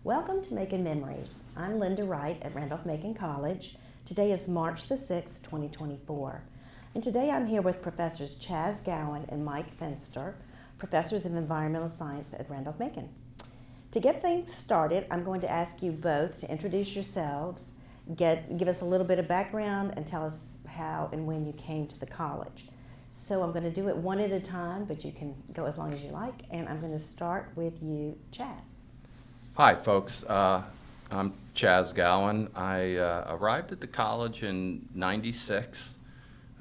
Welcome to Making Memories. I'm Lynda Wright at Randolph-Macon College. Today is March the 6th, 2024. And today I'm here with Professors Chaz Gowan and Mike Fenster, Professors of Environmental Science at Randolph-Macon. To get things started, I'm going to ask you both to introduce yourselves, give us a little bit of background, and tell us how and when you came to the college. So I'm going to do it one at a time, but you can go as long as you like. And I'm going to start with you, Chaz. Hi, folks. I'm Chaz Gowan. I arrived at the college in '96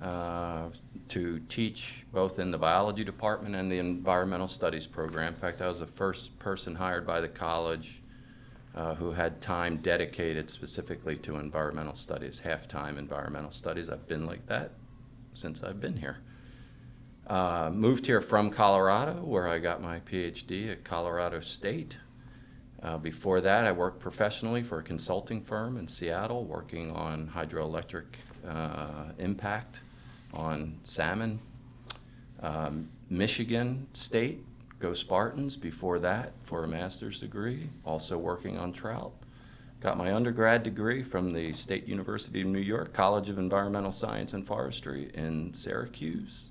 to teach both in the biology department and the environmental studies program. In fact, I was the first person hired by the college who had time dedicated specifically to environmental studies, half-time environmental studies. I've been like that since I've been here. Moved here from Colorado, where I got my PhD at Colorado State. Before that, I worked professionally for a consulting firm in Seattle, working on hydroelectric impact on salmon. Michigan State, go Spartans, before that for a master's degree, also working on trout. Got my undergrad degree from the State University of New York, College of Environmental Science and Forestry in Syracuse.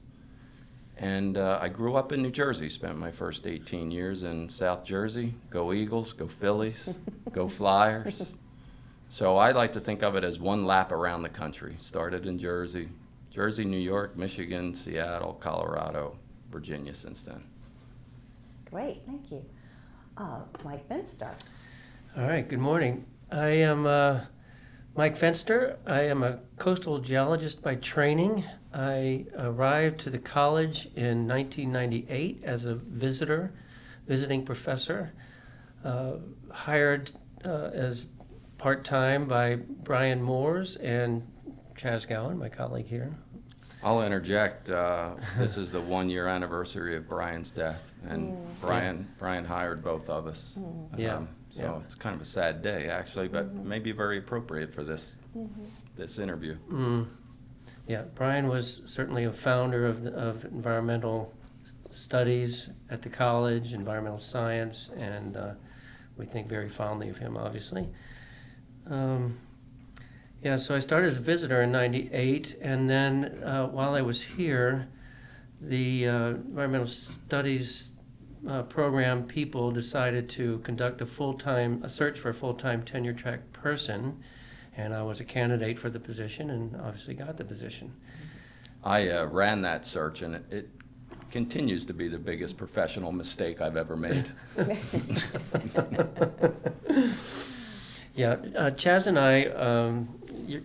And I grew up in New Jersey, spent my first 18 years in South Jersey. Go Eagles, go Phillies, go Flyers. So I like to think of it as one lap around the country. Started in Jersey, New York, Michigan, Seattle, Colorado, Virginia since then. Great, thank you. Mike Fenster. All right, good morning. I am Mike Fenster. I am a coastal geologist by training. I arrived to the college in 1998 as a visiting professor, hired as part-time by Brian Moores and Chaz Gowan, my colleague here. I'll interject. This is the one-year anniversary of Brian's death, and Brian hired both of us. So it's kind of a sad day, actually, but maybe very appropriate for this interview. Yeah, Brian was certainly a founder of environmental studies at the college, environmental science, and we think very fondly of him, obviously. So I started as a visitor in '98, and then while I was here, the environmental studies program people decided to conduct a search for a full-time tenure-track person, and I was a candidate for the position and obviously got the position. I ran that search, and it continues to be the biggest professional mistake I've ever made. Yeah, Chaz and I,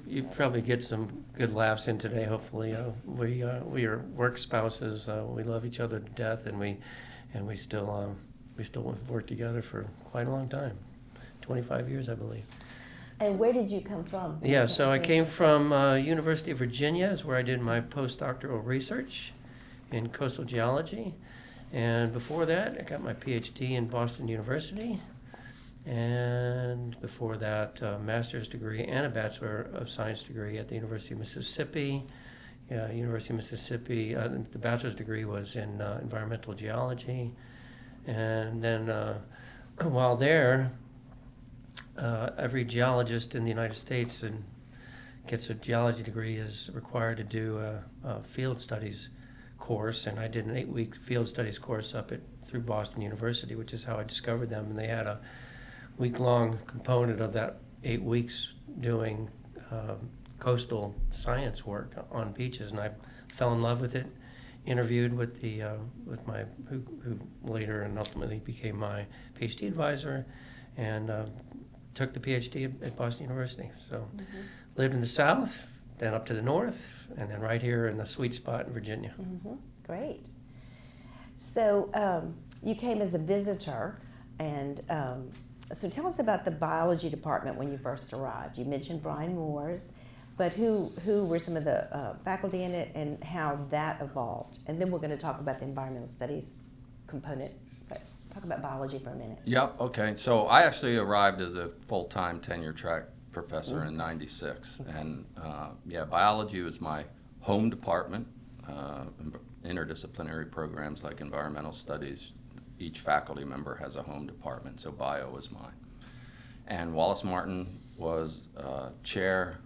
you probably get some good laughs in today, hopefully. We are work spouses. We love each other to death, and we still work together for quite a long time, 25 years, I believe. And where did you come from? Yeah, so I came from University of Virginia, is where I did my postdoctoral research in coastal geology. And before that, I got my PhD in Boston University. And before that, a master's degree and a Bachelor of Science degree at the University of Mississippi. University of Mississippi, the bachelor's degree was in environmental geology. And then while there, every geologist in the United States and gets a geology degree is required to do a field studies course, and I did an 8-week field studies course through Boston University, which is how I discovered them. And they had a week-long component of that 8 weeks doing coastal science work on beaches, and I fell in love with it. Interviewed with who later and ultimately became my PhD advisor, and took the PhD at Boston University. So lived in the South, then up to the North, and then right here in the sweet spot in Virginia. Great. So you came as a visitor, and so tell us about the biology department when you first arrived. You mentioned Brian Moores, but who were some of the faculty in it and how that evolved? And then we're going to talk about the environmental studies component. But talk about biology for a minute. Yep, okay. So I actually arrived as a full-time tenure-track professor in '96. And biology was my home department. Interdisciplinary programs like environmental studies, each faculty member has a home department, so bio was mine. and Wallace Martin was chair.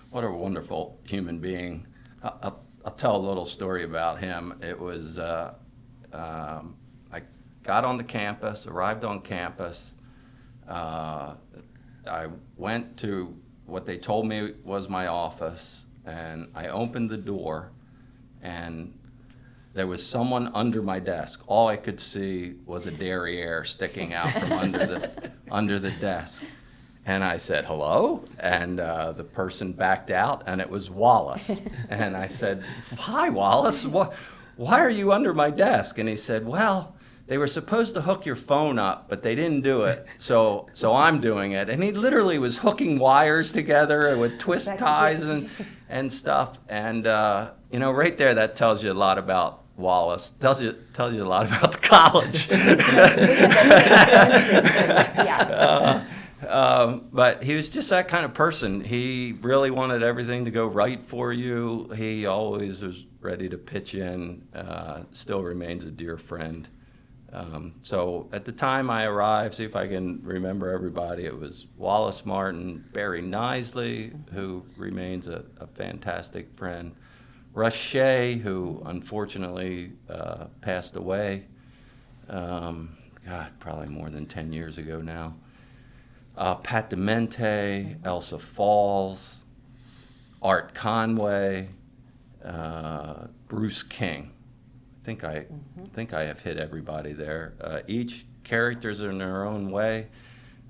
What a wonderful human being. I'll tell a little story about him. It was, I got on the campus, arrived on campus. I went to what they told me was my office, and I opened the door, and there was someone under my desk. All I could see was a derriere sticking out from under the desk. And I said, hello? And the person backed out, and it was Wallace. And I said, hi, Wallace. Why are you under my desk? And he said, well, they were supposed to hook your phone up, but they didn't do it, so I'm doing it. And he literally was hooking wires together with twist ties and stuff. And, right there, that tells you a lot about Wallace. Tells you a lot about the college. Yeah. But he was just that kind of person. He really wanted everything to go right for you. He always was ready to pitch in, still remains a dear friend. So at the time I arrived, see if I can remember everybody, it was Wallace Martin, Barry Knisley, who remains a fantastic friend, Russ Shea, who unfortunately passed away, probably more than 10 years ago now. Pat Demente, Elsa Falls, Art Conway, Bruce King. I think I have hit everybody there. Each characters in their own way.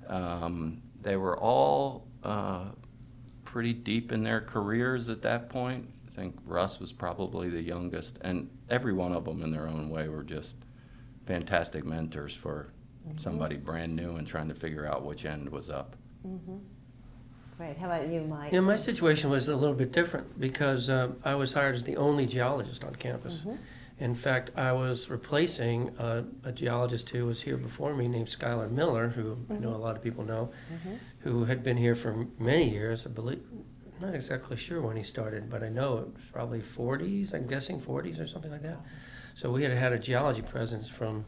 They were all pretty deep in their careers at that point. I think Russ was probably the youngest, and every one of them in their own way were just fantastic mentors for somebody brand new and trying to figure out which end was up. Great. How about you, Mike? Yeah, my situation was a little bit different because I was hired as the only geologist on campus. In fact, I was replacing a geologist who was here before me named Skylar Miller, who I know a lot of people know, who had been here for many years. I believe, I'm not exactly sure when he started, but I know it was probably 40s, I'm guessing 40s or something like that. So we had had a geology presence from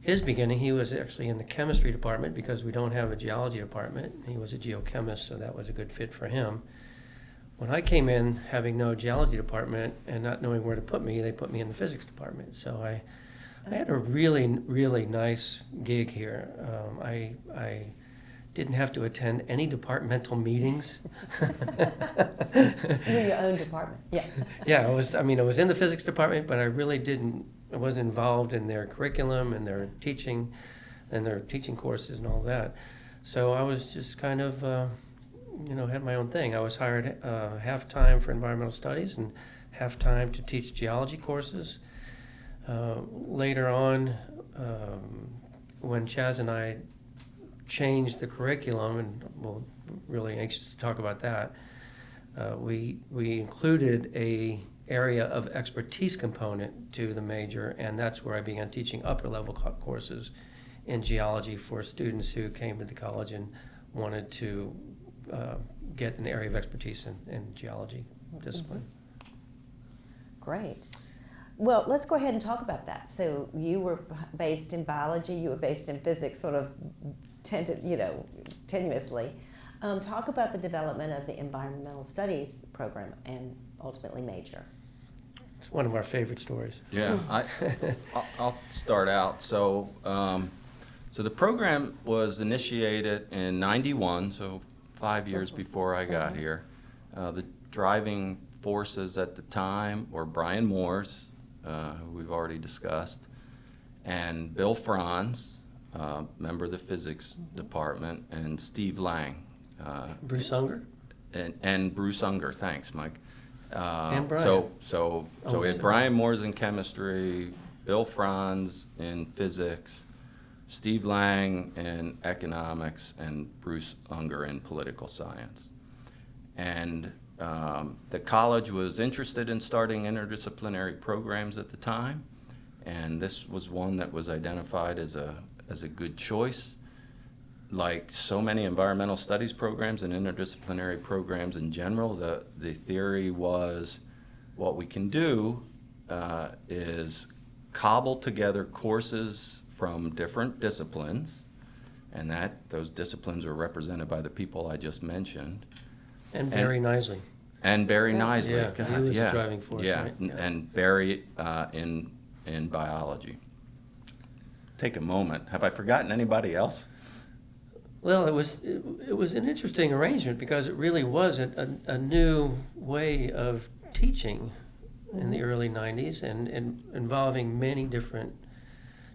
his beginning. He was actually in the chemistry department because we don't have a geology department. He was a geochemist, so that was a good fit for him. When I came in, having no geology department and not knowing where to put me, they put me in the physics department. So I had a really, really nice gig here. I didn't have to attend any departmental meetings. You're your own department. Yeah. Yeah, I was in the physics department, but I wasn't involved in their curriculum and their teaching courses and all that. So I was just kind of, had my own thing. I was hired half-time for environmental studies and half-time to teach geology courses. Later on, when Chaz and I changed the curriculum, and we're really anxious to talk about that, we included a area of expertise component to the major, and that's where I began teaching upper-level courses in geology for students who came to the college and wanted to get an area of expertise in geology discipline. Great. Well, let's go ahead and talk about that. So you were based in biology, you were based in physics, sort of tenuously. Talk about the development of the environmental studies program and ultimately major. It's one of our favorite stories. Yeah, I'll start out. So the program was initiated in '91, so 5 years before I got here. The driving forces at the time were Brian Moores, who we've already discussed, and Bill Franz, member of the physics department, and Steve Lang. Bruce Unger? And Bruce Unger, thanks, Mike. And Brian. So we had Brian Moores in chemistry, Bill Franz in physics, Steve Lang in economics, and Bruce Unger in political science. And the college was interested in starting interdisciplinary programs at the time, and this was one that was identified as a good choice. Like so many environmental studies programs and interdisciplinary programs in general, the theory was what we can do is cobble together courses from different disciplines and those disciplines are represented by the people I just mentioned. And Barry Knisley. And Barry Knisley. Yeah, God, he was the yeah. driving force, Yeah, right? Yeah. and Barry in biology. Take a moment. Have I forgotten anybody else? Well, it was an interesting arrangement because it really was a new way of teaching in the early 90s and involving many different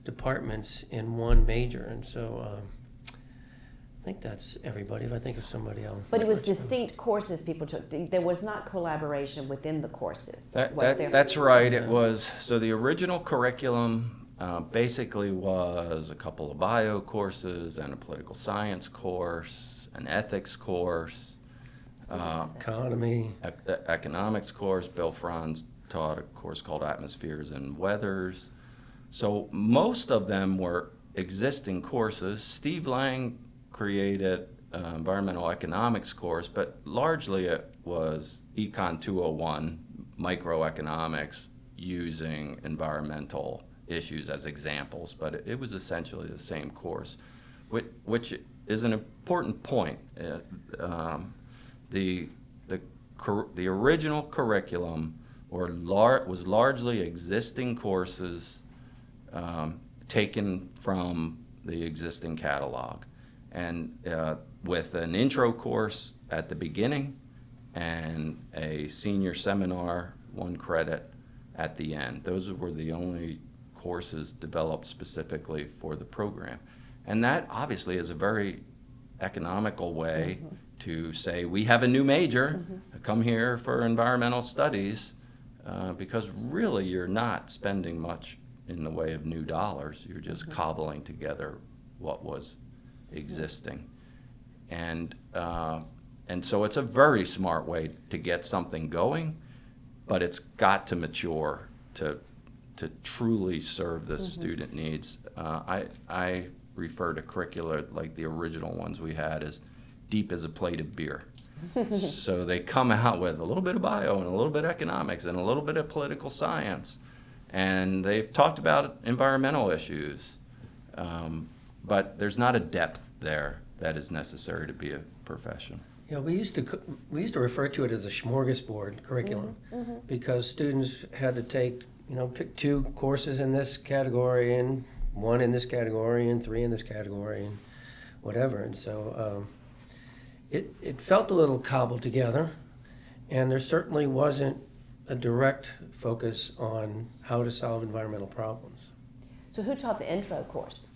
departments in one major. And so I think that's everybody, if I think of somebody else. But it was distinct courses people took. There was not collaboration within the courses. Was there? That's right. It was, so the original curriculum basically was a couple of bio courses and a political science course, an ethics course, Economy. economics course. Bill Franz taught a course called Atmospheres and Weathers. So most of them were existing courses. Steve Lang created an environmental economics course, but largely it was Econ 201, microeconomics, using environmental issues as examples, but it was essentially the same course, which is an important point. The original curriculum was largely existing courses taken from the existing catalog, and with an intro course at the beginning and a senior seminar, 1 credit at the end. Those were the only courses developed specifically for the program. And that obviously is a very economical way to say, we have a new major, come here for environmental studies, because really you're not spending much in the way of new dollars. You're just cobbling together what was existing. And so it's a very smart way to get something going, but it's got to mature to truly serve the student needs. I refer to curricula like the original ones we had as deep as a plate of beer. So they come out with a little bit of bio and a little bit of economics and a little bit of political science. And they've talked about environmental issues. But there's not a depth there that is necessary to be a professional. Yeah, we used to refer to it as a smorgasbord curriculum because students had to pick 2 courses in this category and 1 in this category and 3 in this category and whatever. And so it felt a little cobbled together, and there certainly wasn't a direct focus on how to solve environmental problems. So who taught the intro course?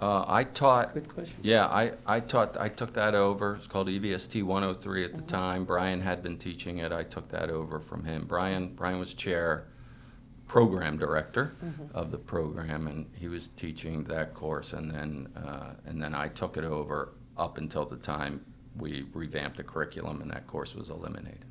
I taught. Good question. Yeah, I took that over. It's called EVST 103 at the time. Brian had been teaching it. I took that over from him. Brian was chair, program director of the program, and he was teaching that course. And then I took it over up until the time we revamped the curriculum, and that course was eliminated.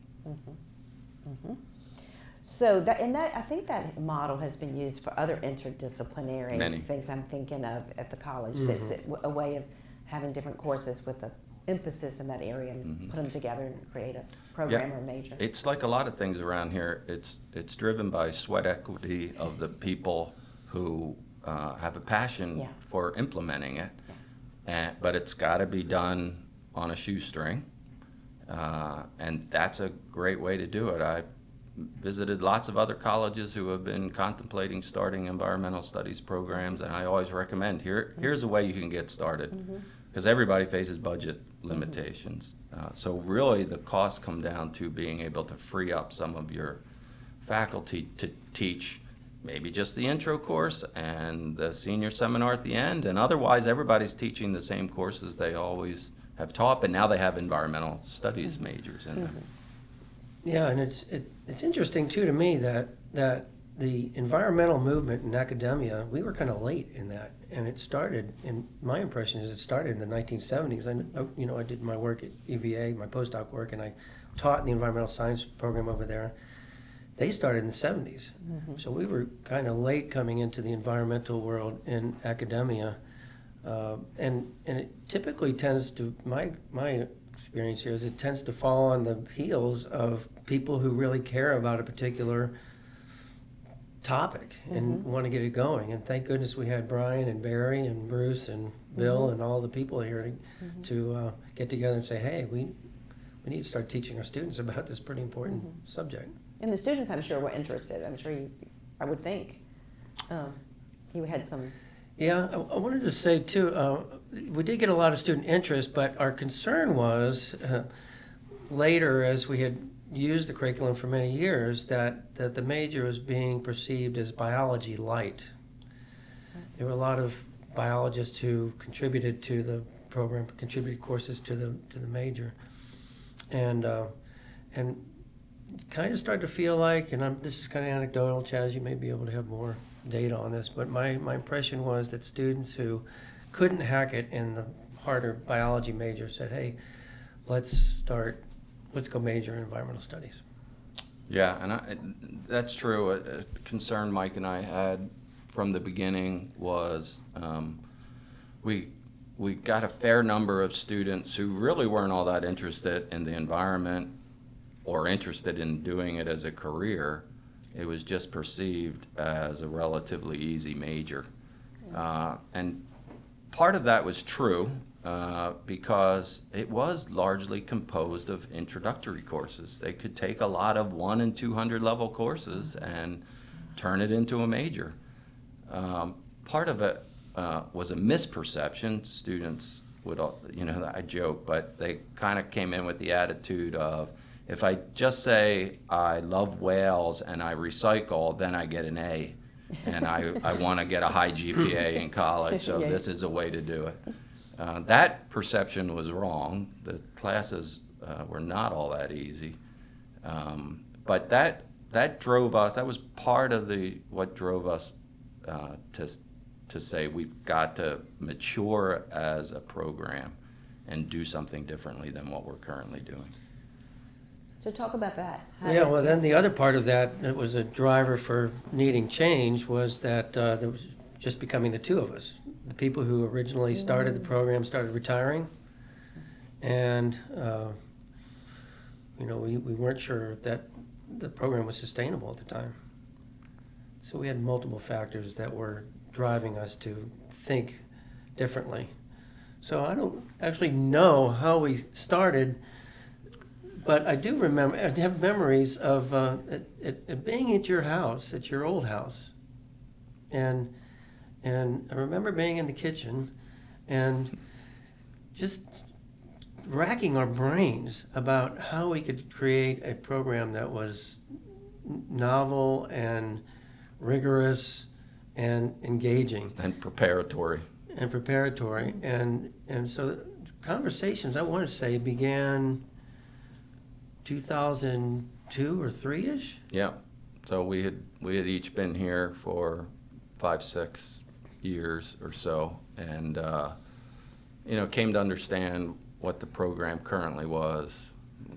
So I think that model has been used for other interdisciplinary things I'm thinking of at the college. That's a way of having different courses with an emphasis in that area and put them together and create a program or major. It's like a lot of things around here. It's driven by sweat equity of the people who have a passion for implementing it, but it's got to be done on a shoestring, and that's a great way to do it. I visited lots of other colleges who have been contemplating starting environmental studies programs, and I always recommend here's a way you can get started, because everybody faces budget limitations. So really the costs come down to being able to free up some of your faculty to teach maybe just the intro course and the senior seminar at the end, and otherwise everybody's teaching the same courses they always have taught, but now they have environmental studies majors in them. Yeah, and it's interesting too to me that the environmental movement in academia, we were kind of late in that, and it started. And my impression is it started in the 1970s. I did my work at EVA, my postdoc work, and I taught in the environmental science program over there. They started in the 70s, so we were kind of late coming into the environmental world in academia, and it typically tends to my experience here is it tends to fall on the heels of people who really care about a particular topic and want to get it going. And thank goodness we had Brian and Barry and Bruce and Bill and all the people here to get together and say, hey, we need to start teaching our students about this pretty important subject. And the students, I'm sure, were interested. I'm sure I would think. You had some. Yeah, I wanted to say too, we did get a lot of student interest, but our concern was later, as we had used the curriculum for many years, that the major was being perceived as biology light. There were a lot of biologists who contributed to the program, contributed courses to the major, and kind of started to feel like, and this is kind of anecdotal, Chaz, you may be able to have more data on this, but my impression was that students who couldn't hack it in the harder biology major said, hey, let's go major in environmental studies. Yeah, and that's true. A concern Mike and I had from the beginning was we got a fair number of students who really weren't all that interested in the environment or interested in doing it as a career. It was just perceived as a relatively easy major. And part of that was true because it was largely composed of introductory courses. They could take a lot of 100 and 200 level courses and turn it into a major. Part of it was a misperception. Students would, I joke, but they kind of came in with the attitude of, if I just say I love whales and I recycle, then I get an A. And I want to get a high GPA in college, so this is a way to do it. That perception was wrong. The classes were not all that easy. But that drove us, that was part of what drove us to say we've got to mature as a program and do something differently than what we're currently doing. So talk about that. Well, then the other part of that was a driver for needing change was that there was just becoming the two of us. The people who originally started the program started retiring, and we weren't sure that the program was sustainable at the time. So we had multiple factors that were driving us to think differently. So I don't actually know how we started, but I do remember, I have memories of it being at your house, at your old house. And I remember being in the kitchen and just racking our brains about how we could create a program that was novel and rigorous and engaging. And preparatory. And so conversations, I want to say, began 2002 or 3-ish? Yeah. So we had each been here for 5-6 years or so, and came to understand what the program currently was.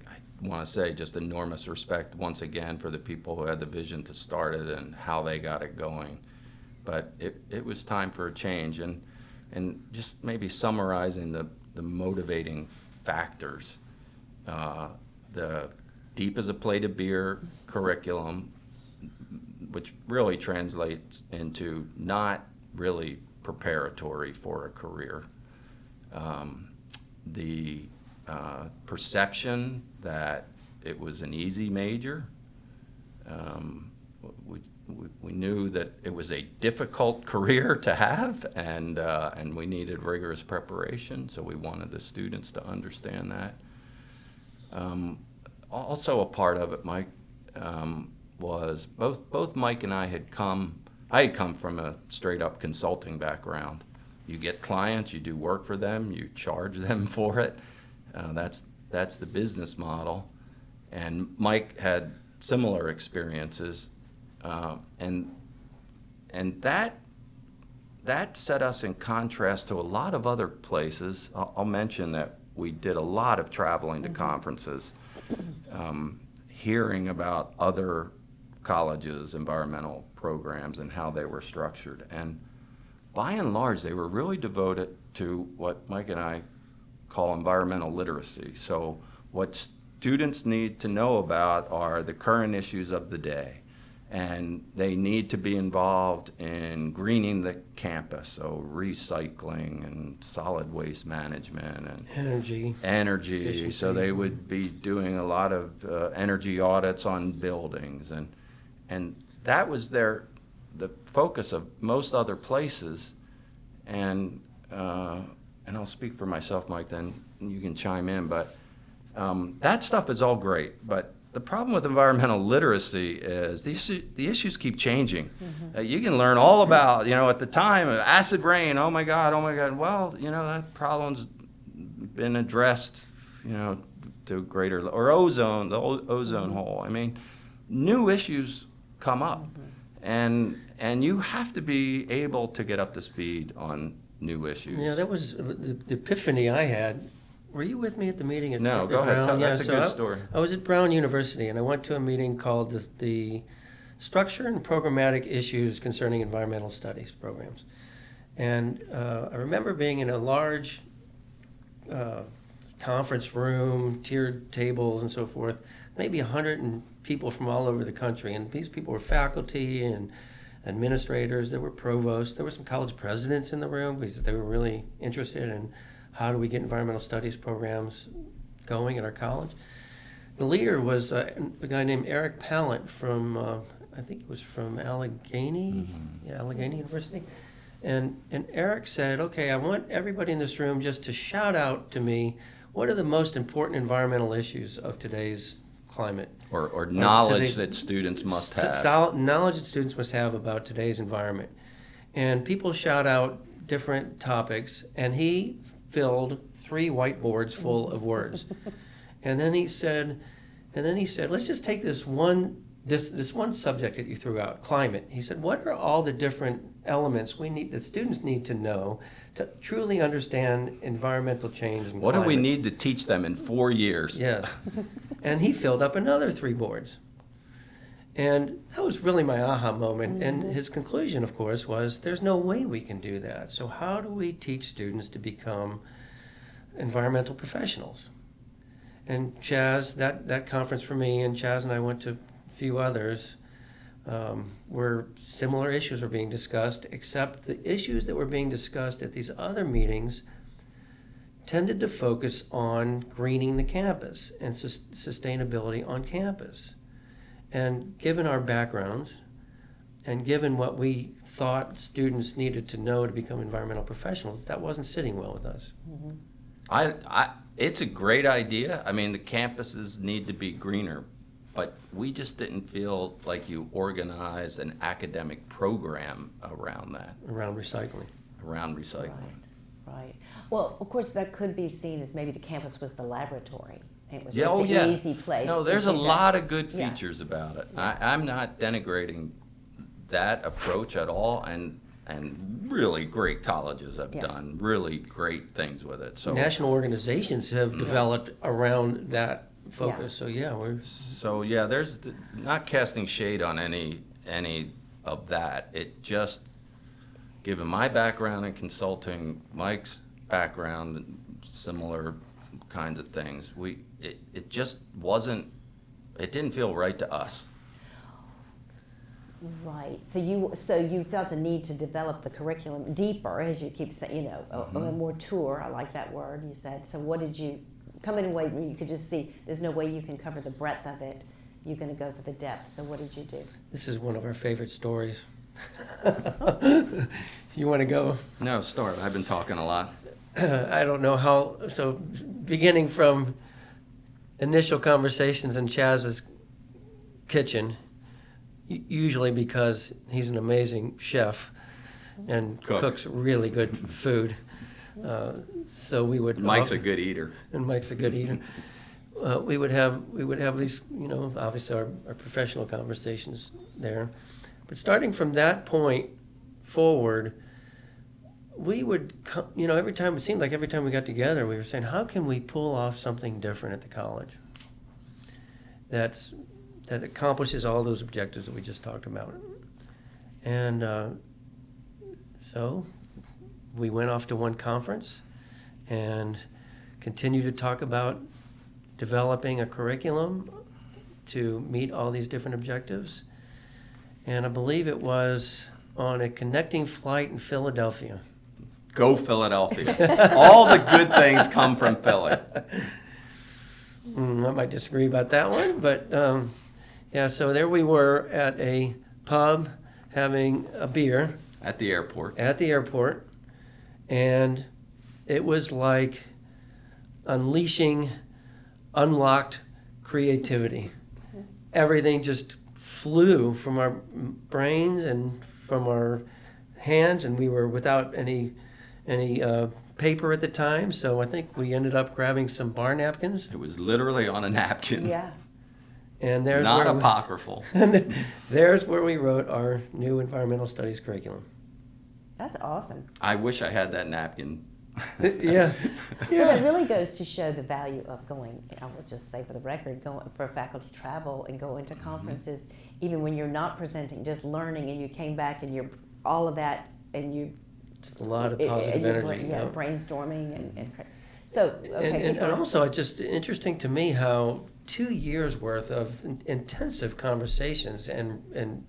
I want to say just enormous respect once again for the people who had the vision to start it and how they got it going. But it was time for a change, and just maybe summarizing the motivating factors. The deep as a plate of beer curriculum, which really translates into not really preparatory for a career. The perception that it was an easy major. We knew that it was a difficult career to have, and we needed rigorous preparation, so we wanted the students to understand that. Also a part of it, Mike, was both Mike and I had come from a straight-up consulting background. You get clients, you do work for them, you charge them for it. That's the business model. And Mike had similar experiences, and that set us in contrast to a lot of other places. I'll mention that we did a lot of traveling to conferences, hearing about other colleges' environmental programs and how they were structured. And by and large, they were really devoted to what Mike and I call environmental literacy. So what students need to know about are the current issues of the day and they need to be involved in greening the campus, so recycling and solid waste management and Energy. energy. Efficiency. So they would be doing a lot of energy audits on buildings, and that was the focus of most other places. And I'll speak for myself, Mike, then you can chime in, but that stuff is all great, but the problem with environmental literacy is the issues keep changing. You can learn all about, at the time, acid rain, oh my God. Well, that problem's been addressed, to greater, or ozone, the ozone hole. I mean, new issues come up, and you have to be able to get up to speed on new issues. Yeah, that was the epiphany I had. Were you with me at the meeting? No, go ahead. That's a good story. I was at Brown University, and I went to a meeting called the Structure and Programmatic Issues Concerning Environmental Studies Programs. And I remember being in a large conference room, tiered tables and so forth, maybe 100 people from all over the country. And these people were faculty and administrators. There were provosts. There were some college presidents in the room because they were really interested in how do we get environmental studies programs going at our college. The leader was a guy named Eric Pallant from, I think it was from Allegheny, Allegheny University. And Eric said, okay, I want everybody in this room just to shout out to me, what are the most important environmental issues of today's climate? Or knowledge that students must have. Knowledge that students must have about today's environment. And people shout out different topics, and he filled 3 whiteboards full of words. And then he said, let's just take this one subject that you threw out, climate. He said, what are all the different elements that students need to know to truly understand environmental change and What climate? do we need to teach them in 4 years? Yes. And he filled up another 3 boards. And that was really my aha moment. And his conclusion, of course, was there's no way we can do that. So how do we teach students to become environmental professionals? And Chaz, that conference for me, and Chaz and I went to a few others, where similar issues were being discussed, except the issues that were being discussed at these other meetings tended to focus on greening the campus and sustainability on campus. And given our backgrounds, and given what we thought students needed to know to become environmental professionals, that wasn't sitting well with us. It's a great idea. I mean, the campuses need to be greener, but we just didn't feel like you organized an academic program around that. Around recycling. Right. Well, of course, that could be seen as maybe the campus was the laboratory. It was Yeah, just oh, an yeah. easy place. No, to there's a do that. lot of good Yeah. features about it. Yeah. I'm not denigrating that approach at all, and really great colleges have done really great things with it. So National organizations have developed around that focus. So there's not casting shade on any of that. It just, given my background in consulting, Mike's background, similar kinds of things, it just wasn't, it didn't feel right to us. Right. So you felt a need to develop the curriculum deeper, as you keep saying, more tour. I like that word you said. So what did you come in a way where you could just see there's no way you can cover the breadth of it. You're going to go for the depth. So what did you do? this is one of our favorite stories. You want to go? No, start. I've been talking a lot. I don't know how, so beginning from initial conversations in Chaz's kitchen, usually because he's an amazing chef and cooks really good food. So we would. Mike's a good eater. And Mike's a good eater. We would have these, obviously our professional conversations there. But starting from that point forward, we would, every time, it seemed like every time we got together, we were saying, how can we pull off something different at the college that accomplishes all those objectives that we just talked about? And so we went off to one conference and continued to talk about developing a curriculum to meet all these different objectives. and I believe it was on a connecting flight in Philadelphia. Go Philadelphia. All the good things come from Philly. I might disagree about that one, but yeah, so there we were at a pub having a beer At the airport. and it was like unleashing unlocked creativity. Everything just flew from our brains and from our hands, and we were without any paper at the time, so I think we ended up grabbing some bar napkins. It was literally on a napkin. Yeah. And there's Not where apocryphal. there's where we wrote our new environmental studies curriculum. That's awesome. I wish I had that napkin. Yeah. Well, it really goes to show the value of going, I will just say for the record, going for faculty travel and going to conferences, even when you're not presenting, just learning, and you came back and you're all of that, and you Just a lot of positive energy. yeah, brainstorming and so okay. And also, it's just interesting to me how 2 years worth of intensive conversations and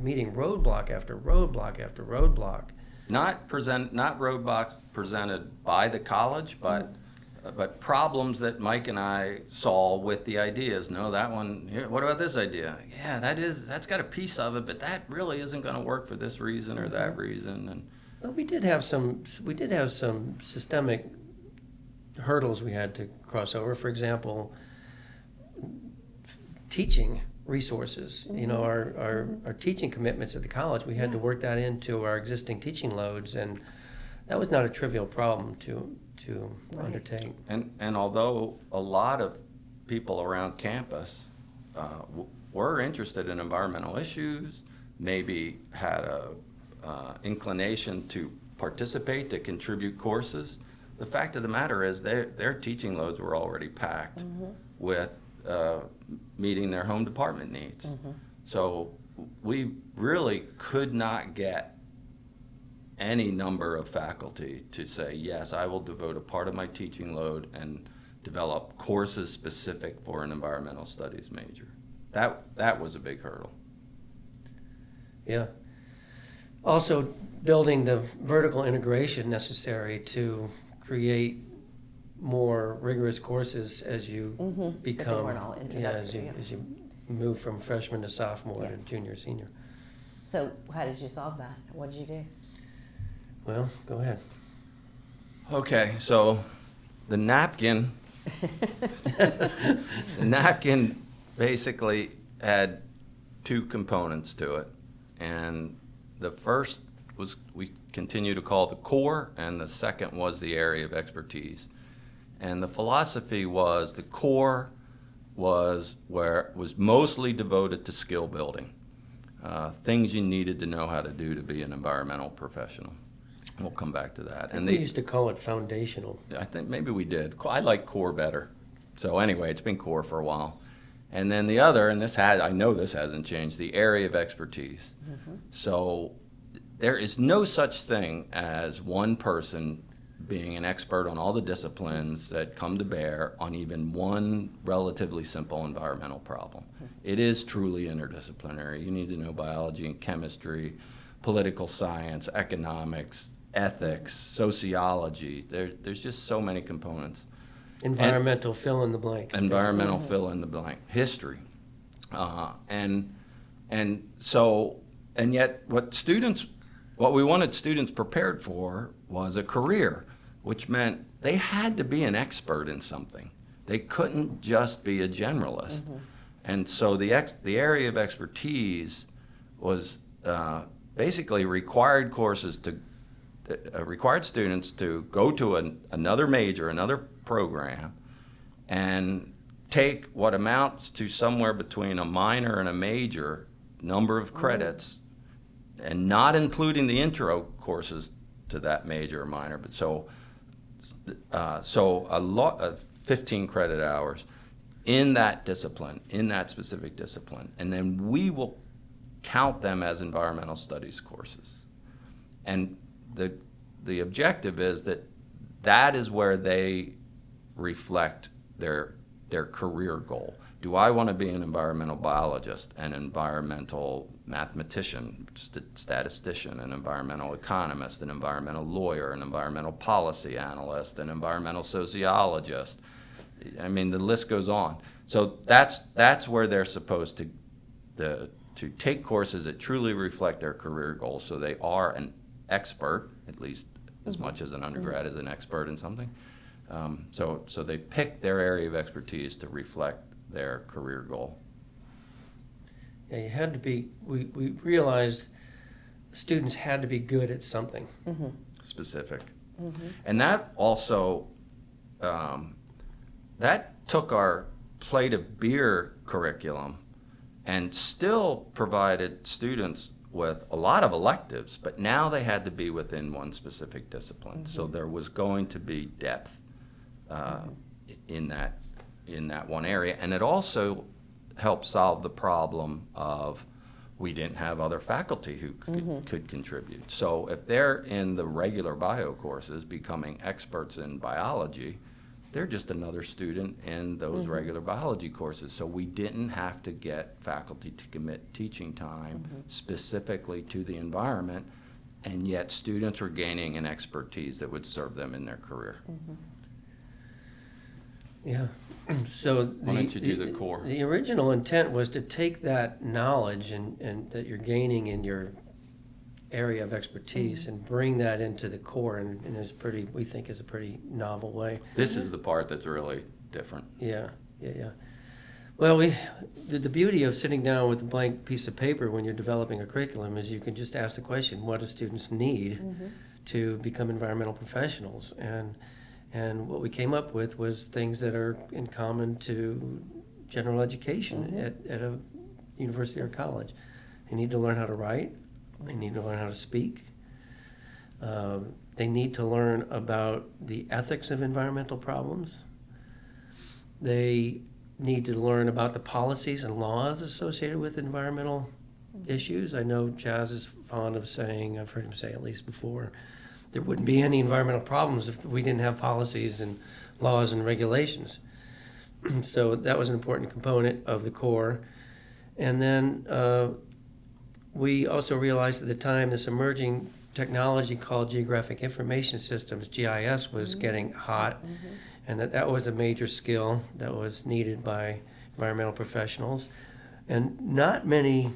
meeting roadblock after roadblock after roadblock. Not roadblocks presented by the college, but problems that Mike and I saw with the ideas. No, that one here. What about this idea? Yeah, that's got a piece of it, but that really isn't going to work for this reason or that reason. And Well, we did have some systemic hurdles we had to cross over. For example, teaching resources. You know, our teaching commitments at the college, we had to work that into our existing teaching loads, and that was not a trivial problem to undertake. And although a lot of people around campus were interested in environmental issues, maybe had a inclination to participate, to contribute courses, the fact of the matter is their teaching loads were already packed with meeting their home department needs. So we really could not get any number of faculty to say, yes, I will devote a part of my teaching load and develop courses specific for an environmental studies major. That was a big hurdle. Yeah. Also, building the vertical integration necessary to create more rigorous courses as you But they become, weren't all introductory, as you move from freshman to sophomore to junior, senior. So how did you solve that? What did you do? Well, go ahead. Okay, so the napkin basically had two components to it. And the first was we continue to call the core, and the second was the area of expertise. And the philosophy was the core was mostly devoted to skill building, things you needed to know how to do to be an environmental professional. We'll come back to that. And we used to call it foundational. I think maybe we did. I like core better. So anyway, it's been core for a while. And then the other, and I know this hasn't changed, the area of expertise. So there is no such thing as one person being an expert on all the disciplines that come to bear on even one relatively simple environmental problem. It is truly interdisciplinary. You need to know biology and chemistry, political science, economics, ethics, sociology. There's just so many components. Environmental fill in the blank. Environmental fill in the blank. History. And yet what we wanted students prepared for was a career, which meant they had to be an expert in something. They couldn't just be a generalist. And so the area of expertise was basically required students to go to another major, another program, and take what amounts to somewhere between a minor and a major number of credits, and not including the intro courses to that major or minor, but so a lot of 15 credit hours in that discipline, in that specific discipline, and then we will count them as environmental studies courses. And the objective is that is where they reflect their career goal. Do I want to be an environmental biologist, an environmental mathematician, statistician, an environmental economist, an environmental lawyer, an environmental policy analyst, an environmental sociologist. I mean, the list goes on. So that's where they're supposed to take courses that truly reflect their career goals, so they are an expert, at least as much as an undergrad is an expert in something. So they pick their area of expertise to reflect their career goal. Yeah, you had to be, we realized students had to be good at something. Specific. And that also, that took our plate of beer curriculum and still provided students with a lot of electives, but now they had to be within one specific discipline. So there was going to be depth in that one area. And it also helped solve the problem of we didn't have other faculty who could contribute. So if they're in the regular bio courses becoming experts in biology, they're just another student in those regular biology courses. So we didn't have to get faculty to commit teaching time specifically to the environment, and yet students were gaining an expertise that would serve them in their career. Yeah. So Why don't you do the core? The original intent was to take that knowledge and that you're gaining in your area of expertise and bring that into the core, and is pretty, we think, is a pretty novel way. This is the part that's really different. Yeah. Well, the beauty of sitting down with a blank piece of paper when you're developing a curriculum is you can just ask the question, what do students need to become environmental professionals? And what we came up with was things that are in common to general education at a university or college. They need to learn how to write. They need to learn how to speak. They need to learn about the ethics of environmental problems. They need to learn about the policies and laws associated with environmental issues. I know Chaz is fond of saying, I've heard him say at least before, there wouldn't be any environmental problems if we didn't have policies and laws and regulations. So that was an important component of the core. And then we also realized at the time this emerging technology called Geographic Information Systems, GIS, was getting hot, and that was a major skill that was needed by environmental professionals. And not many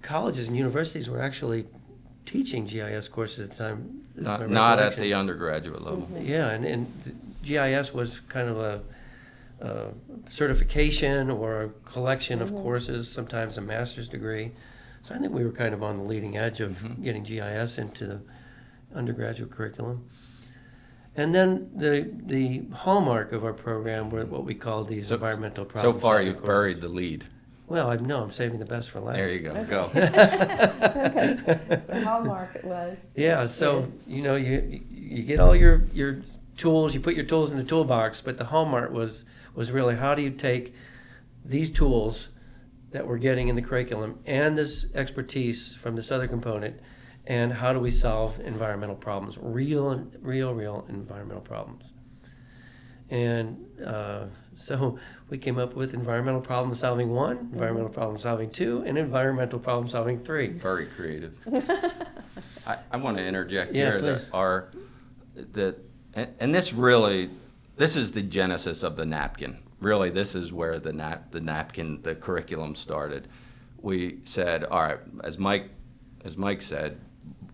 colleges and universities were actually teaching GIS courses at the time. Not at the undergraduate level. Yeah, and GIS was kind of a certification or a collection of courses, sometimes a master's degree. So I think we were kind of on the leading edge of getting GIS into the undergraduate curriculum. And then the hallmark of our program were what we call these environmental problem So far solving you've courses. buried the lead. Well, I'm saving the best for last. There you go. Okay. Go. Okay. The hallmark was. Yeah, so Yes. you get all your tools, you put your tools in the toolbox, but the hallmark was really how do you take these tools that we're getting in the curriculum and this expertise from this other component, and how do we solve environmental problems, real environmental problems. And so we came up with environmental problem solving 1, environmental problem solving 2, and environmental problem solving 3. Very creative. I want to interject Yeah, here please. and this is the genesis of the napkin. Really, this is where the napkin, the curriculum started. We said, all right, as Mike said,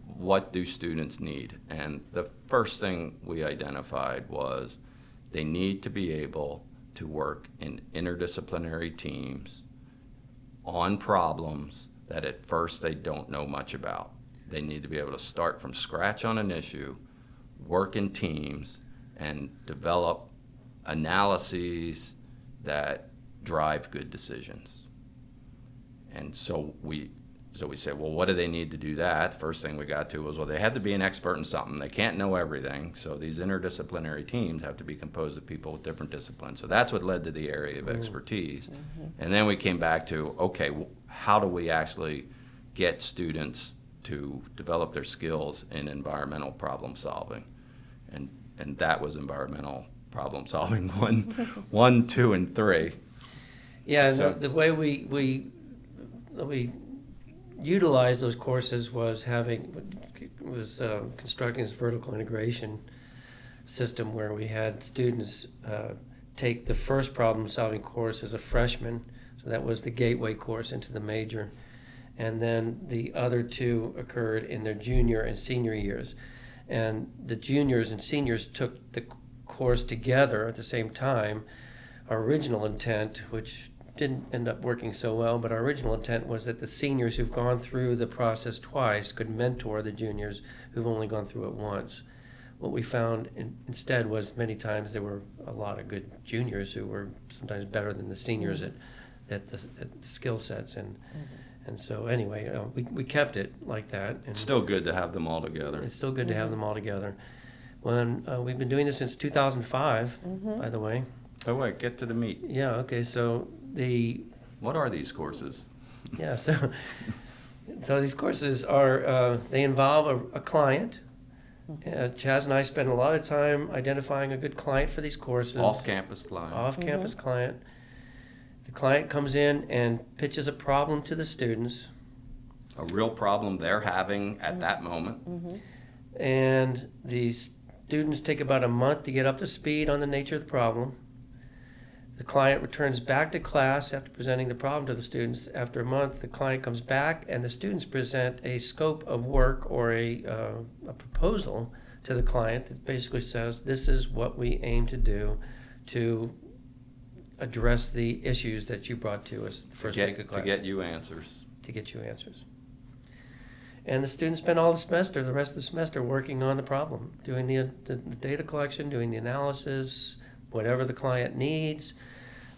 what do students need? And the first thing we identified was they need to be able to work in interdisciplinary teams on problems that at first they don't know much about. They need to be able to start from scratch on an issue, work in teams, and develop analyses that drive good decisions. And so we said, well, what do they need to do that? The first thing we got to was, well, they had to be an expert in something. They can't know everything. So these interdisciplinary teams have to be composed of people with different disciplines. So that's what led to the area of expertise. And then we came back to, okay, how do we actually get students to develop their skills in environmental problem solving? And that was environmental problem solving 1, 2, and 3. Yeah, So- the way we we utilized those courses was constructing this vertical integration system where we had students take the first problem-solving course as a freshman, so that was the gateway course into the major, and then the other two occurred in their junior and senior years. And the juniors and seniors took the course together at the same time. Our original intent, which didn't end up working so well, but our original intent was that the seniors who've gone through the process twice could mentor the juniors who've only gone through it once. What we found instead was many times there were a lot of good juniors who were sometimes better than the seniors at the skill sets. And so anyway, we kept it like that. And It's still good to have them all together. it's still good to have them all together. When we've been doing this since 2005, by the way. Oh, wait, get to the meat. Yeah, okay, so What are these courses? yeah, so these courses are, they involve a client. Chaz and I spend a lot of time identifying a good client for these courses. Off-campus client. Off-campus client. The client comes in and pitches a problem to the students. A real problem they're having at that moment. And the students take about a month to get up to speed on the nature of the problem. The client returns back to class after presenting the problem to the students. After a month, the client comes back and the students present a scope of work or a proposal to the client that basically says, this is what we aim to do to address the issues that you brought to us the first week of class. To get you answers. To get you answers. And the students spend all the rest of the semester working on the problem, doing the data collection, doing the analysis, whatever the client needs.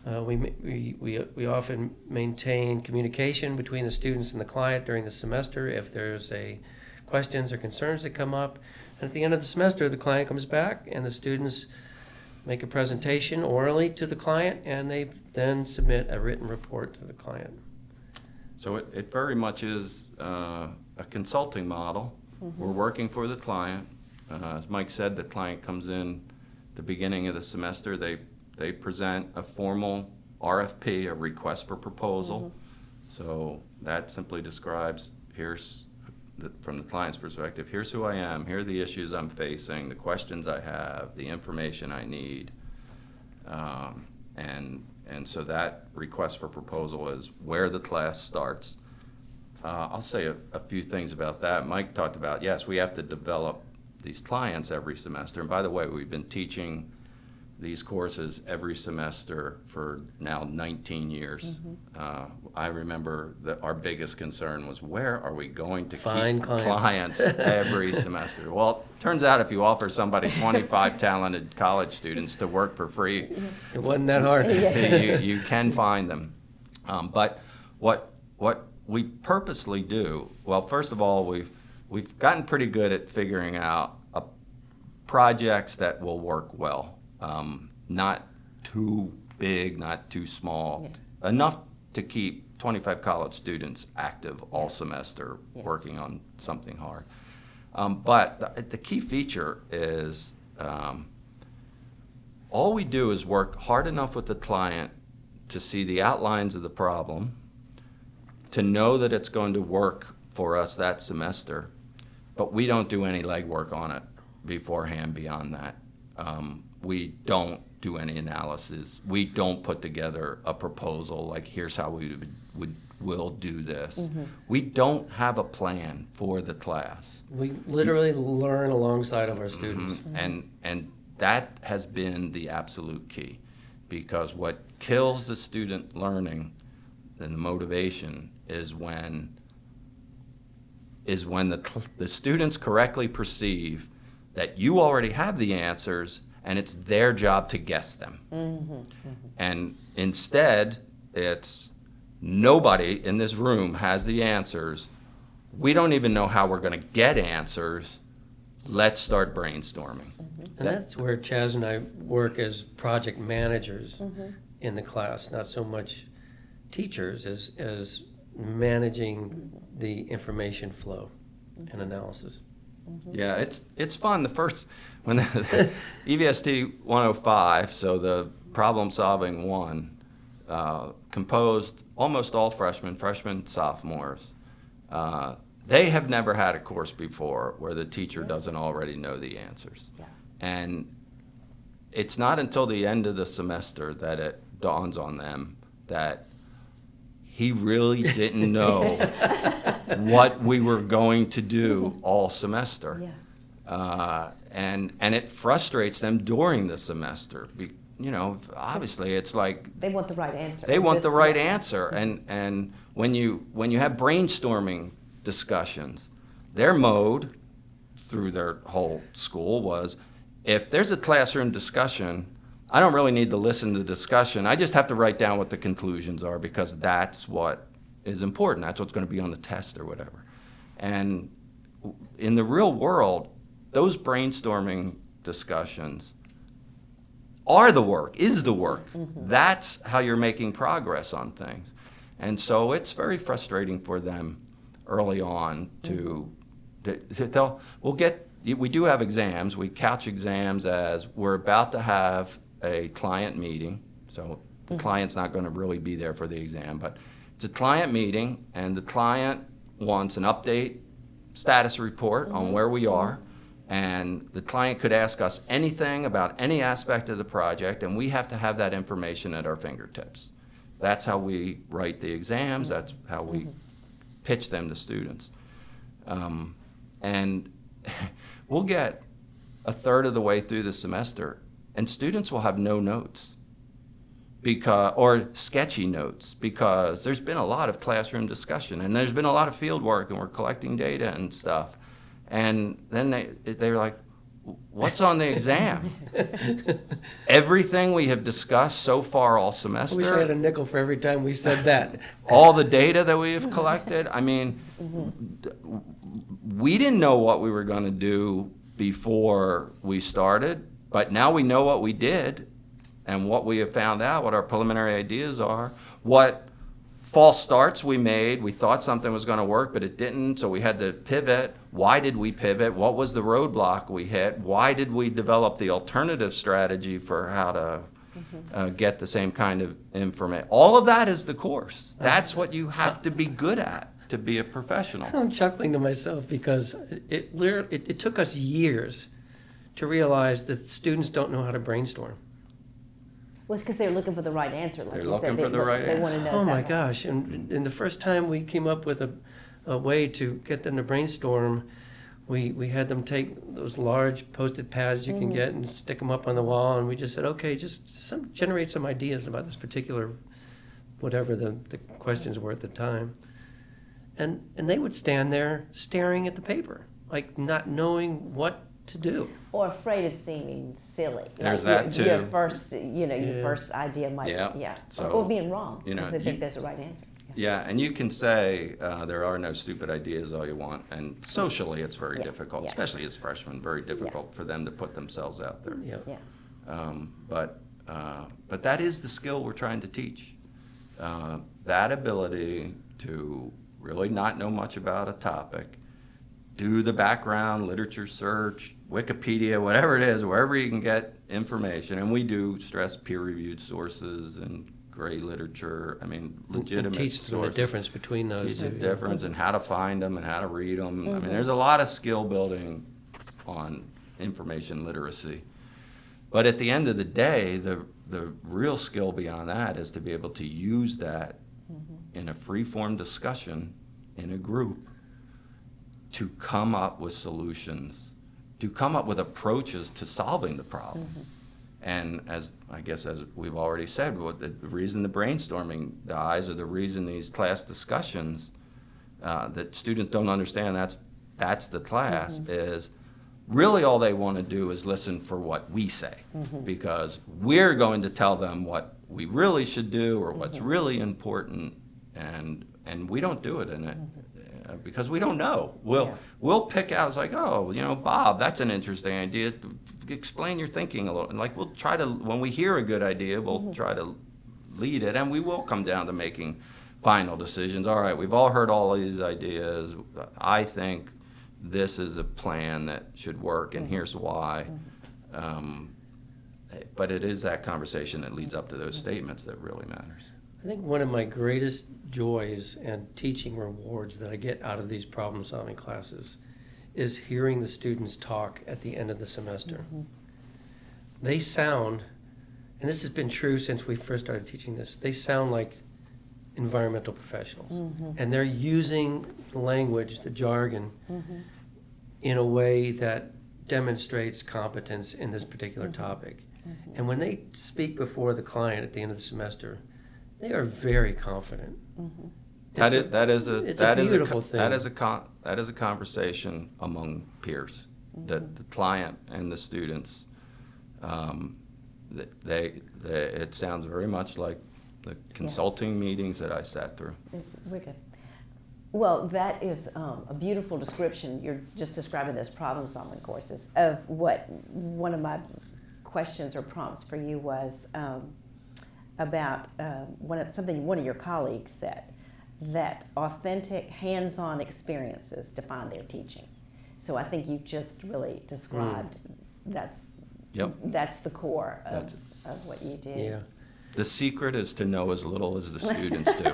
We often maintain communication between the students and the client during the semester if there's questions or concerns that come up. And at the end of the semester, the client comes back and the students make a presentation orally to the client, and they then submit a written report to the client. So it very much is a consulting model. We're working for the client. As Mike said, the client comes in the beginning of the semester. They present a formal RFP, a request for proposal. So that simply describes, from the client's perspective, here's who I am, here are the issues I'm facing, the questions I have, the information I need. And so that request for proposal is where the class starts. I'll say a few things about that. Mike talked about, yes, we have to develop these clients every semester. And by the way, we've been teaching these courses every semester for now 19 years. I remember that our biggest concern was, where are we going to Find keep clients every semester? Well, it turns out if you offer somebody 25 talented college students to work for free, It wasn't that hard. you can find them. But what we purposely do, well, first of all, we've gotten pretty good at figuring out projects that will work well. Not too big, not too small, enough to keep 25 college students active all semester working on something hard. But the key feature is all we do is work hard enough with the client to see the outlines of the problem, to know that it's going to work for us that semester, but we don't do any legwork on it beforehand beyond that. We don't do any analysis. We don't put together a proposal like, here's how we'll do this. We don't have a plan for the class. We literally learn alongside of our students. And that has been the absolute key, because what kills the student learning and the motivation is when the students correctly perceive that you already have the answers and it's their job to guess them. And instead, it's nobody in this room has the answers. We don't even know how we're going to get answers. Let's start brainstorming. And that's where Chaz and I work as project managers in the class, not so much teachers as managing the information flow and analysis. Yeah, it's fun. When the EVST 105, so the problem solving one, composed almost all freshmen, sophomores, they have never had a course before where the teacher doesn't already know the answers. Yeah. And it's not until the end of the semester that it dawns on them that he really didn't know what we were going to do all semester. Yeah. And it frustrates them during the semester. Obviously it's like They want the right answer. they want the right Yeah. answer. And when you have brainstorming discussions, their mode through their whole school was, if there's a classroom discussion, I don't really need to listen to the discussion. I just have to write down what the conclusions are, because that's what is important. That's what's going to be on the test or whatever. And in the real world, those brainstorming discussions are the work, is the work. That's how you're making progress on things. And so it's very frustrating for them early on we do have exams. We couch exams as we're about to have a client meeting. So the client's not going to really be there for the exam, but it's a client meeting, and the client wants an update status report on where we are. And the client could ask us anything about any aspect of the project, and we have to have that information at our fingertips. That's how we write the exams. That's how we pitch them to students. And we'll get a third of the way through the semester, and students will have no notes or sketchy notes, because there's been a lot of classroom discussion, and there's been a lot of field work, and we're collecting data and stuff. And then they're like, what's on the exam? Everything we have discussed so far all semester. I wish I had a nickel for every time we said that. All the data that we have collected. I mean, we didn't know what we were going to do before we started, but now we know what we did and what we have found out, what our preliminary ideas are, what false starts we made. We thought something was going to work, but it didn't, so we had to pivot. Why did we pivot? What was the roadblock we hit? Why did we develop the alternative strategy for how to get the same kind of information? All of that is the course. That's what you have to be good at to be a professional. I'm chuckling to myself because it took us years to realize that students don't know how to brainstorm. Well, it's because they're looking for the right answer. Like They're you looking said, for the right They want to answer. know. Oh my exactly. gosh, and the first time we came up with a way to get them to brainstorm, we had them take those large Post-it pads you can get and stick them up on the wall, and we just said, okay, just generate some ideas about this particular, whatever the questions were at the time. And they would stand there staring at the paper, like not knowing what to do. Or afraid of seeming silly. There's Like that, your too. first, your Yeah. first idea might, Yeah. So, or being wrong you know, because they think that's the right answer. Yeah, and you can say there are no stupid ideas all you want, and socially it's very Yeah, difficult, yeah. especially as freshmen, very difficult for them to put themselves out there. Yeah. Yeah. But that is the skill we're trying to teach. That ability to really not know much about a topic, do the background, literature search, Wikipedia, whatever it is, wherever you can get information. And we do stress peer-reviewed sources and gray literature, legitimate And teach them the sources. difference between those Teach the two. difference and how to find them and how to read them. There's a lot of skill building on information literacy. But at the end of the day, the real skill beyond that is to be able to use that in a free-form discussion in a group to come up with solutions, to come up with approaches to solving the problem. And as we've already said, the reason the brainstorming dies, or the reason these class discussions that students don't understand that's the class, is really all they want to do is listen for what we say, because we're going to tell them what we really should do or what's really important, and we don't do it in it. Because we don't know. We'll pick out, it's like, Bob, that's an interesting idea. Explain your thinking a little. And like, we'll try to, when we hear a good idea, we'll try to lead it, and we will come down to making final decisions. All right, we've all heard all of these ideas. I think this is a plan that should work, and here's why. But it is that conversation that leads up to those statements that really matters. I think one of my greatest joys and teaching rewards that I get out of these problem-solving classes is hearing the students talk at the end of the semester. Mhm. They sound, and this has been true since we first started teaching this, they sound like environmental professionals. Mhm. And they're using the language, the jargon, Mhm. in a way that demonstrates competence in this particular Mhm. topic. Mhm. And when they speak before the client at the end of the semester, they are very confident. Mhm. That It's is a- that is a it's that a is beautiful a thing. that is a conversation among peers. That Mhm. the client and the students, it sounds very much like the consulting meetings that I sat through. Wicked. Well, that is a beautiful description. You're just describing those problem-solving courses of what one of my questions or prompts for you was about something one of your colleagues said, that authentic, hands-on experiences define their teaching. So I think you just really described Yep. that's the core That's of what you do. Yeah. The secret is to know as little as the students do.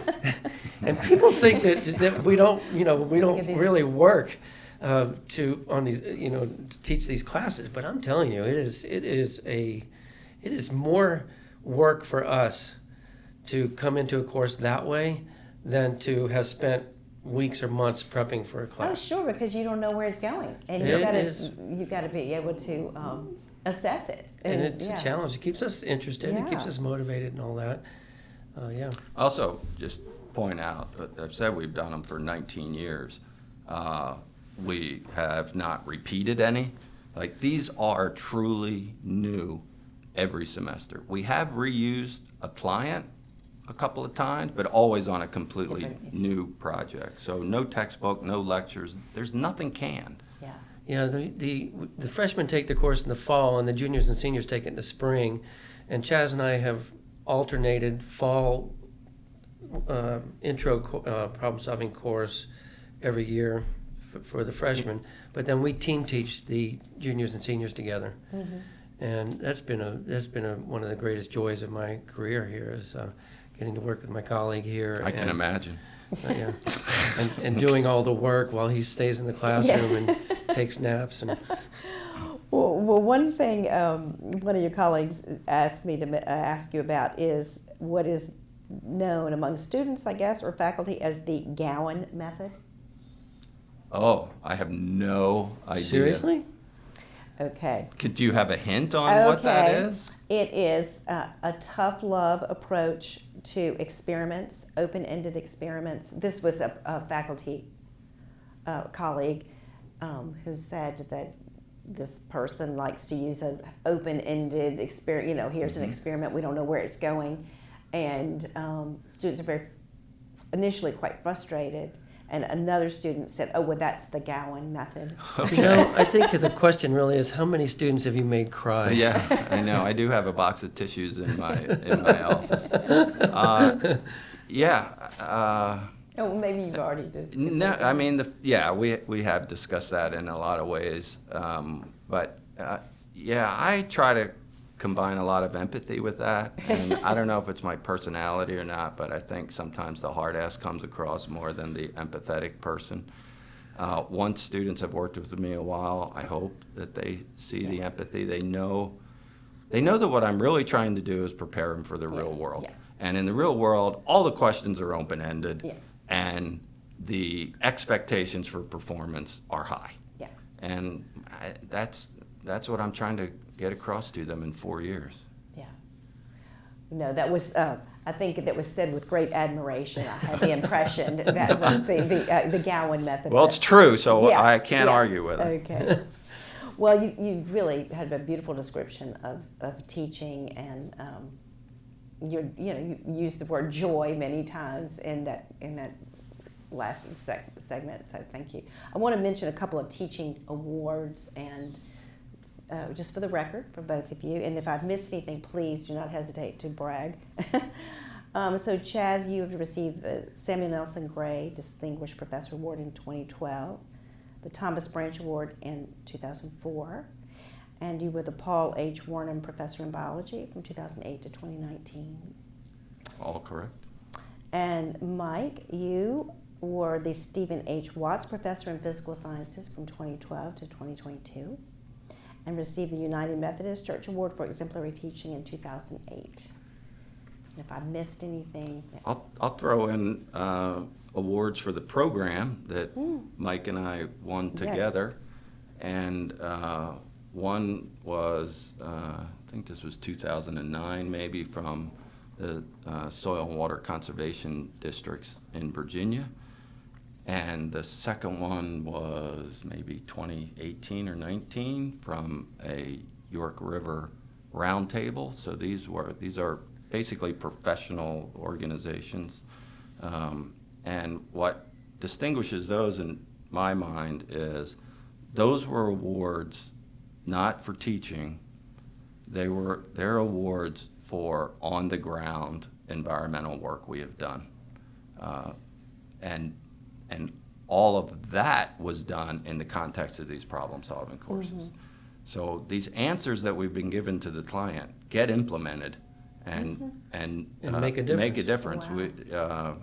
And people think that we don't, we Look don't at these- really work on these, to teach these classes. But I'm telling you, it is more work for us to come into a course that way than to have spent weeks or months prepping for a Oh, class. sure, because you don't know where it's going, and It you got to be able to assess it. And it's yeah. a challenge. It keeps us interested. It keeps Yeah. us motivated and all that. Yeah. Also, just point out, I've said we've done them for 19 years. We have not repeated any. Like, these are truly new every semester. We have reused a client a couple of times, but always on a completely Different. new project. So no textbook, no lectures, there's nothing canned. Yeah. Yeah, the freshmen take the course in the fall, and the juniors and seniors take it in the spring. And Chaz and I have alternated fall intro problem-solving course every year for the freshmen. But then we team teach the juniors and seniors together. Mm-hmm. And that's been one of the greatest joys of my career here is getting to work with my colleague here. I can and, imagine. yeah, and doing all the work while he stays in the classroom and takes naps. And Well, one thing one of your colleagues asked me to ask you about is what is known among students, I guess, or faculty as the Gowan method. Oh, I have no idea. seriously? Okay. Do you have a hint on what that Okay. is? It is a tough love approach to experiments, open-ended experiments. This was a faculty colleague who said that this person likes to use an open-ended experiment. Here's an experiment. We don't know where it's going, and students are initially quite frustrated. And another student said, "Oh, well, that's the Gowan method." I think the question really is how many students have you made cry? Yeah, I know. I do have a box of tissues in my office. Oh, well, maybe you've already just. No, I mean, we have discussed that in a lot of ways. I try to combine a lot of empathy with that. And I don't know if it's my personality or not, but I think sometimes the hard ass comes across more than the empathetic person. Once students have worked with me a while, I hope that they see the empathy. They know that what I'm really trying to do is prepare them for the real world. Yeah. And in the real world, all the questions are open-ended. Yeah. And the expectations for performance are high. Yeah. And that's what I'm trying to get across to them in 4 years. Yeah. No, that was. I think that was said with great admiration. I had the impression that was the Gowan method. Well, it's true, so Yeah, I can't yeah. argue with it. Okay. Well, you really had a beautiful description of teaching, and you used the word joy many times in that last segment. So thank you. I want to mention a couple of teaching awards, and just for the record, for both of you. And if I've missed anything, please do not hesitate to brag. So Chaz, you have received the Samuel Nelson Gray Distinguished Professor Award in 2012. The Thomas Branch Award in 2004, and you were the Paul H. Warnham Professor in Biology from 2008 to 2019. All correct. And Mike, you were the Stephen H. Watts Professor in Physical Sciences from 2012 to 2022 and received the United Methodist Church Award for Exemplary Teaching in 2008. And if I missed anything... I'll throw in awards for the program that Mike and I won together. Yes. And one was, I think this was 2009 maybe, from the Soil and Water Conservation Districts in Virginia. And the second one was maybe 2018 or 19 from a York River roundtable. So these are basically professional organizations. And what distinguishes those in my mind is those were awards not for teaching. They're awards for on-the-ground environmental work we have done. And all of that was done in the context of these problem-solving courses. So these answers that we've been given to the client get implemented and make a difference. Make a difference. Wow.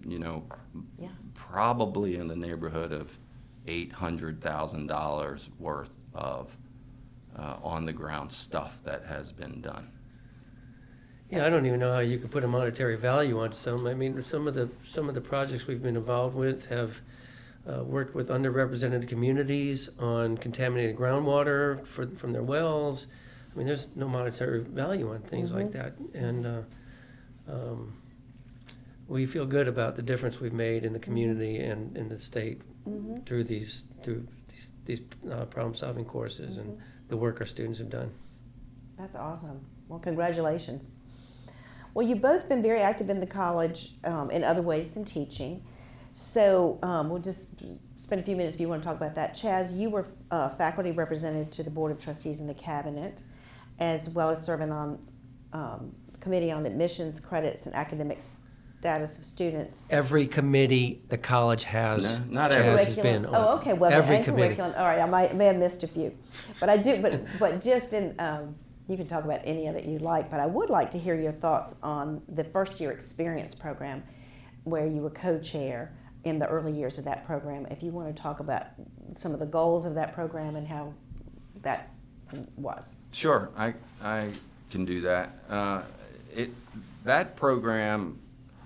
We, probably in the neighborhood of $800,000 worth of on-the-ground stuff that has been done. Yeah, I don't even know how you could put a monetary value on some. I mean, some of the projects we've been involved with have worked with underrepresented communities on contaminated groundwater from their wells. I mean, there's no monetary value on things like that, and we feel good about the difference we've made in the community and in the state through these problem-solving courses and the work our students have done. That's awesome. Well, congratulations. Well, you've both been very active in the college in other ways than teaching. So we'll just spend a few minutes if you want to talk about that. Chaz, you were faculty representative to the Board of Trustees in the Cabinet, as well as serving on Committee on Admissions, Credits, and Academic Status of Students. Every committee the college has, No, not Chaz every. has been on. Oh, okay. Well, every and committee. curriculum. All right, I may have missed a few, but I do. But just in. You can talk about any of it you like, but I would like to hear your thoughts on the first year experience program where you were co-chair in the early years of that program. If you want to talk about some of the goals of that program and how that was. Sure, I can do that. That program,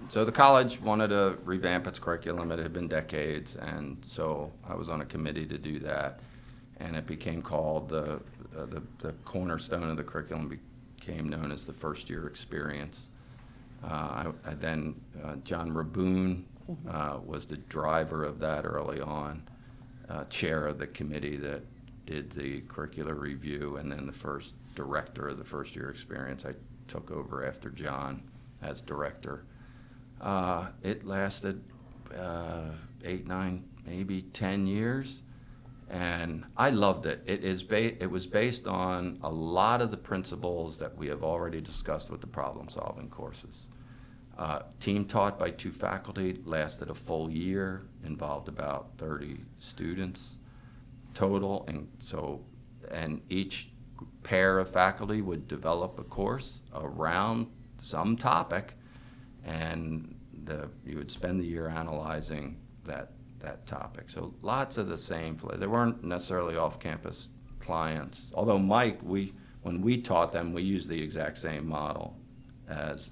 so the college wanted to revamp its curriculum. It had been decades, and so I was on a committee to do that, and it became called the cornerstone of the curriculum became known as the first year experience. Then John Raboon was the driver of that early on, chair of the committee that did the curricular review, and then the first director of the first year experience. I took over after John as director. It lasted 8, 9, maybe 10 years. And I loved it. It was based on a lot of the principles that we have already discussed with the problem-solving courses. Team taught by 2 faculty, lasted a full year, involved about 30 students total, and each pair of faculty would develop a course around some topic, and you would spend the year analyzing that topic. So lots of the same. They weren't necessarily off-campus clients. Although Mike, when we taught them, we used the exact same model as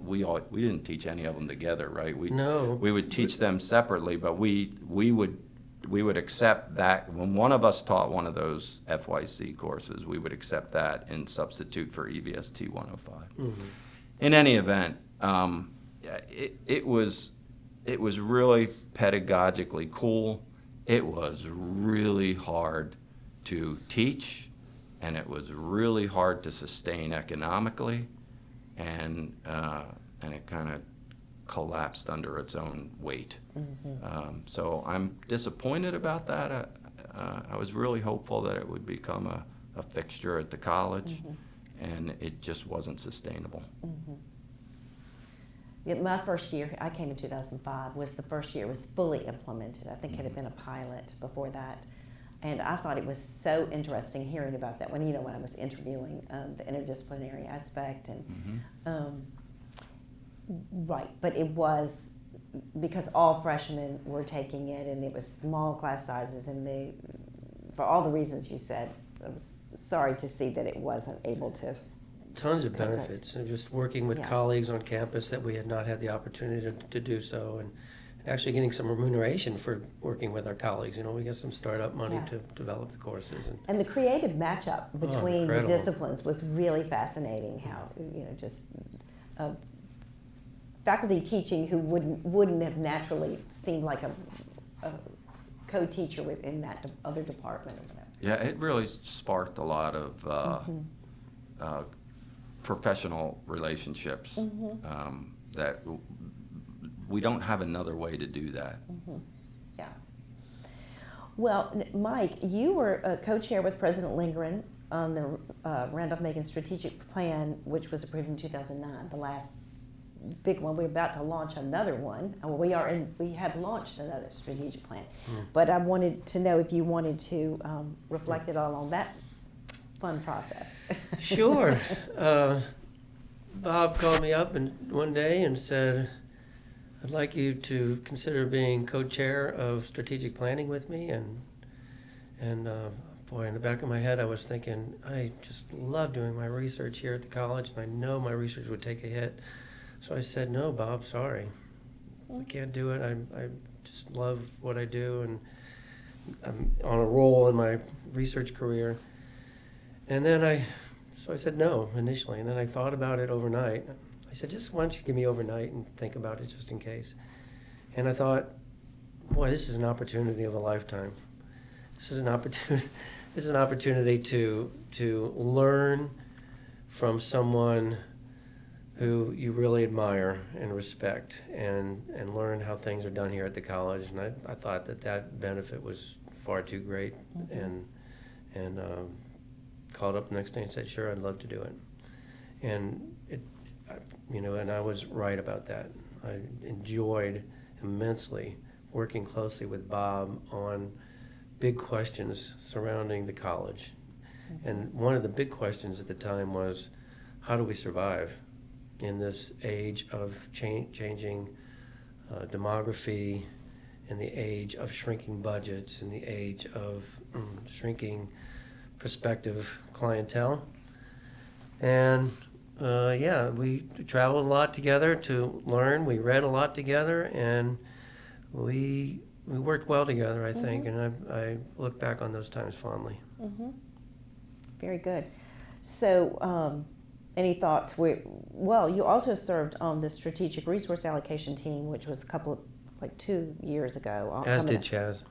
we didn't teach any of them together, right? No. We would teach them separately, but we would accept that when one of us taught one of those FYC courses, we would accept that and substitute for EVST 105. In any event, it was really pedagogically cool. It was really hard to teach, and it was really hard to sustain economically, and it kind of collapsed under its own weight. So I'm disappointed about that. I was really hopeful that it would become a fixture at the college, and it just wasn't sustainable. Yeah, my first year, I came in 2005, was the first year it was fully implemented. I think it had been a pilot before that. And I thought it was so interesting hearing about that when I was interviewing the interdisciplinary aspect. And Right, but it was because all freshmen were taking it, and it was small class sizes, and for all the reasons you said, I was sorry to see that it wasn't able to. Tons of benefits, and just working with Yeah. colleagues on campus that we had not had the opportunity to do so, and actually getting some remuneration for working with our colleagues. You know, we got some startup money Yeah. to develop the courses. And the creative matchup between the incredible. disciplines was really fascinating. How just faculty teaching who wouldn't have naturally seemed like a co-teacher within that other department or whatever. Yeah, it really sparked a lot of professional relationships that we don't have another way to do that. Yeah. Well, Mike, you were a co-chair with President Lindgren on the Randolph-Macon strategic plan, which was approved in 2009, the last big one. We're about to launch another one. We have launched another strategic plan. But I wanted to know if you wanted to reflect it all on that fun process. Sure. Bob called me up one day and said, I'd like you to consider being co-chair of strategic planning with me. And boy, in the back of my head, I was thinking, I just love doing my research here at the college, and I know my research would take a hit. So I said, no, Bob, sorry. I can't do it. I just love what I do, and I'm on a roll in my research career. And then so I said no initially, and then I thought about it overnight. I said, just why don't you give me overnight and think about it just in case. And I thought, boy, this is an opportunity of a lifetime. This is an opportunity to learn from someone who you really admire and respect, and learn how things are done here at the college. And I thought that benefit was far too great, and called up the next day and said, sure, I'd love to do it. And and I was right about that. I enjoyed immensely working closely with Bob on big questions surrounding the college. And one of the big questions at the time was, how do we survive in this age of changing demography, in the age of shrinking budgets, in the age of shrinking prospective clientele? And we traveled a lot together to learn. We read a lot together, and we worked well together, I think, and I look back on those times fondly. Very good. So, any thoughts? You also served on the strategic resource allocation team, which was 2 years ago. As did Chaz.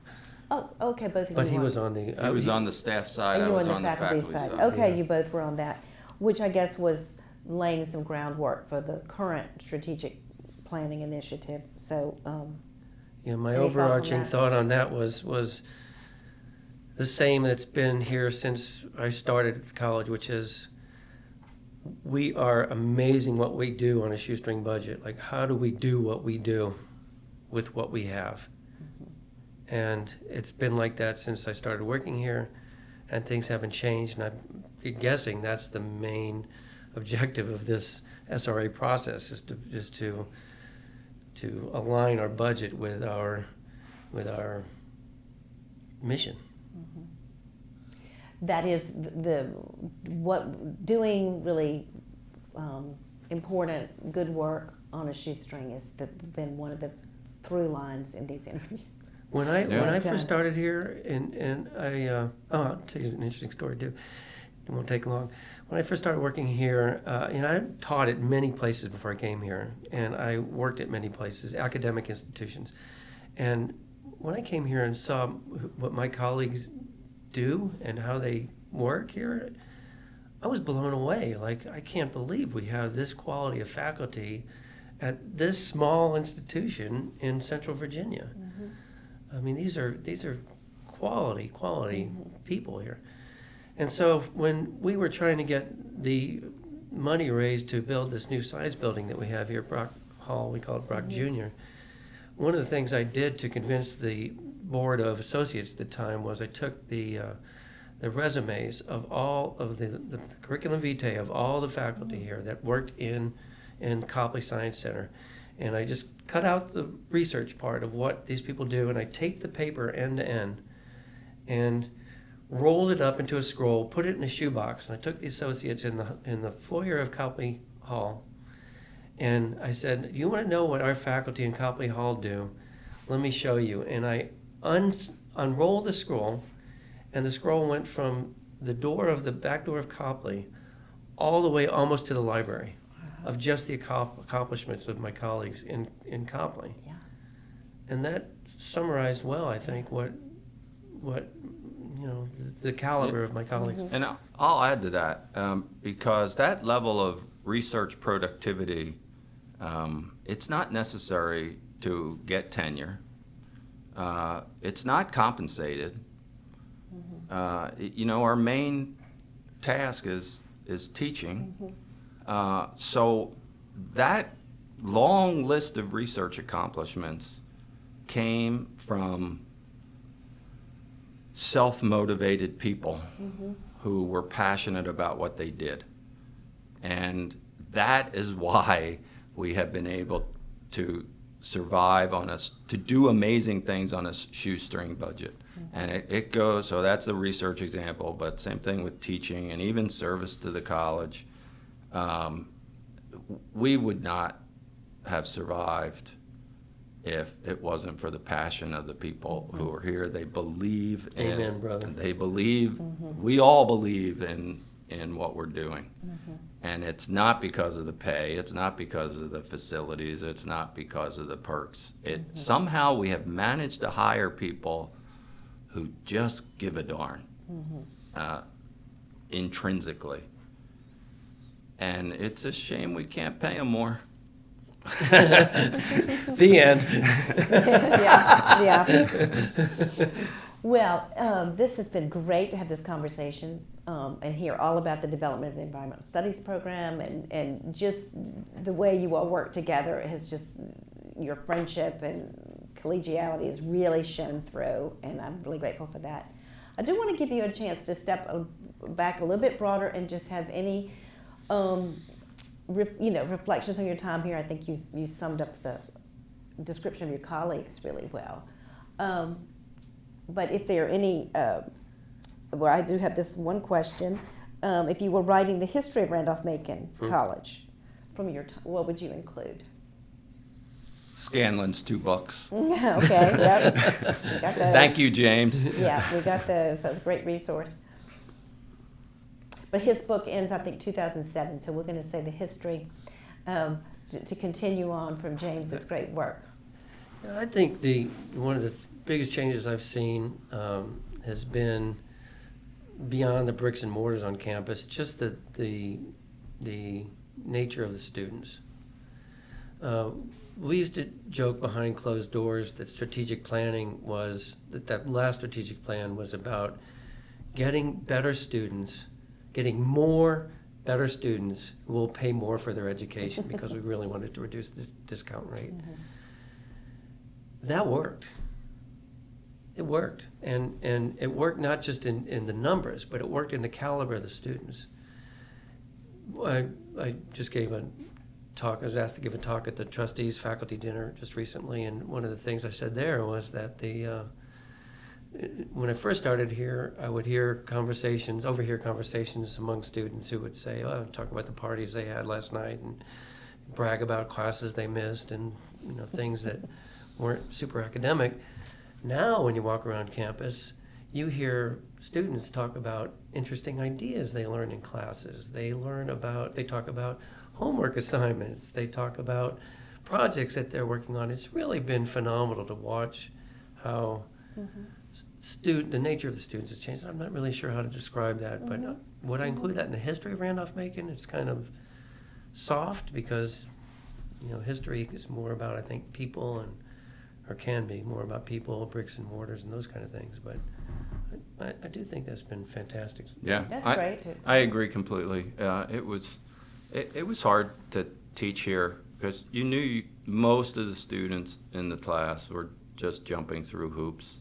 Oh, okay, both of you. But he were. was on the... I was on the staff side, And I you were was on the faculty side. Okay, yeah. you both were on that, which I guess was laying some groundwork for the current strategic planning initiative. So, Yeah, my Any thoughts on overarching that? thought on that was the same that's been here since I started at the college, which is we are amazing what we do on a shoestring budget. Like, how do we do what we do with what we have? And it's been like that since I started working here, and things haven't changed. And I'm guessing that's the main objective of this SRA process, is to align our budget with our mission. that is doing really important, good work on a shoestring has been one of the through lines in these interviews. When I Done. first started here, and I'll tell you an interesting story too. It won't take long. When I first started working here, I taught at many places before I came here, and I worked at many places, academic institutions. And when I came here and saw what my colleagues do and how they work here, I was blown away. Like, I can't believe we have this quality of faculty at this small institution in Central Virginia. I mean, these are quality people here. And so when we were trying to get the money raised to build this new science building that we have here, Brock Hall, we call it Brock Jr., one of the things I did to convince the board of associates at the time was I took the resumes of all of the curriculum vitae of all the faculty here that worked in and Copley Science Center. And I just cut out the research part of what these people do, and I taped the paper end to end and rolled it up into a scroll, put it in a shoebox, and I took the associates in the foyer of Copley Hall, and I said, you want to know what our faculty in Copley Hall do? Let me show you. And I unrolled the scroll, and the scroll went from the back door of Copley all the way almost to the library of just the accomplishments of my colleagues in Copley. Yeah. And that summarized well, I think, what the caliber of my colleagues. And I'll add to that, because that level of research productivity, it's not necessary to get tenure. It's not compensated. Our main task is teaching. So that long list of research accomplishments came from self-motivated people who were passionate about what they did. And that is why we have been able to survive to do amazing things on a shoestring budget. And it goes, so that's the research example, but same thing with teaching and even service to the college. We would not have survived if it wasn't for the passion of the people who are here. They believe in, Amen, brother. They believe, we all believe in what we're doing. And it's not because of the pay, it's not because of the facilities, it's not because of the perks. Somehow we have managed to hire people who just give a darn, intrinsically. And it's a shame we can't pay them more. The end. Yeah. Well, this has been great to have this conversation and hear all about the development of the Environmental Studies program and just the way you all work together has just, your friendship and collegiality has really shone through, and I'm really grateful for that. I do want to give you a chance to step back a little bit broader and just have any reflections on your time here. I think you summed up the description of your colleagues really well. But if there are any, well, I do have this one question. If you were writing the history of Randolph-Macon College from your time, what would you include? Scanlon's 2 books. Okay, yep. We got those. Thank you, James. Yeah, we got those. That's a great resource. But his book ends, I think, 2007, so we're going to say the history to continue on from James's great work. I think one of the biggest changes I've seen has been beyond the bricks and mortars on campus, just the nature of the students. We used to joke behind closed doors that strategic planning was, that last strategic plan was about getting better students, getting more better students who will pay more for their education because we really wanted to reduce the discount rate. That worked. It worked. And it worked not just in the numbers, but it worked in the caliber of the students. I just gave a talk. I was asked to give a talk at the trustees faculty dinner just recently, and one of the things I said there was that when I first started here, I would overhear conversations among students who would say, "Oh, talk about the parties they had last night," and brag about classes they missed, and things that weren't super academic. Now, when you walk around campus, you hear students talk about interesting ideas they learn in classes. They talk about homework assignments. They talk about projects that they're working on. It's really been phenomenal to watch how the nature of the students has changed. I'm not really sure how to describe that, but would I include that in the history of Randolph-Macon? It's kind of soft because, history is more about, I think, people or can be more about people, bricks and mortars, and those kind of things. But I do think that's been fantastic. Yeah, That's great. I agree completely. It was hard to teach here because you knew most of the students in the class were just jumping through hoops.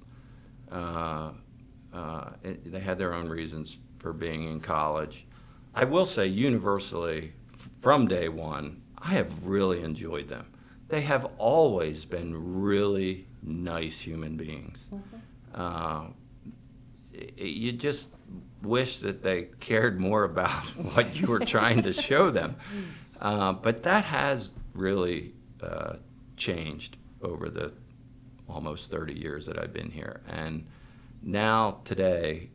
They had their own reasons for being in college. I will say universally, from day one, I have really enjoyed them. They have always been really nice human beings. You just wish that they cared more about what you were trying to show them. But that has really changed over the almost 30 years that I've been here. And now, today,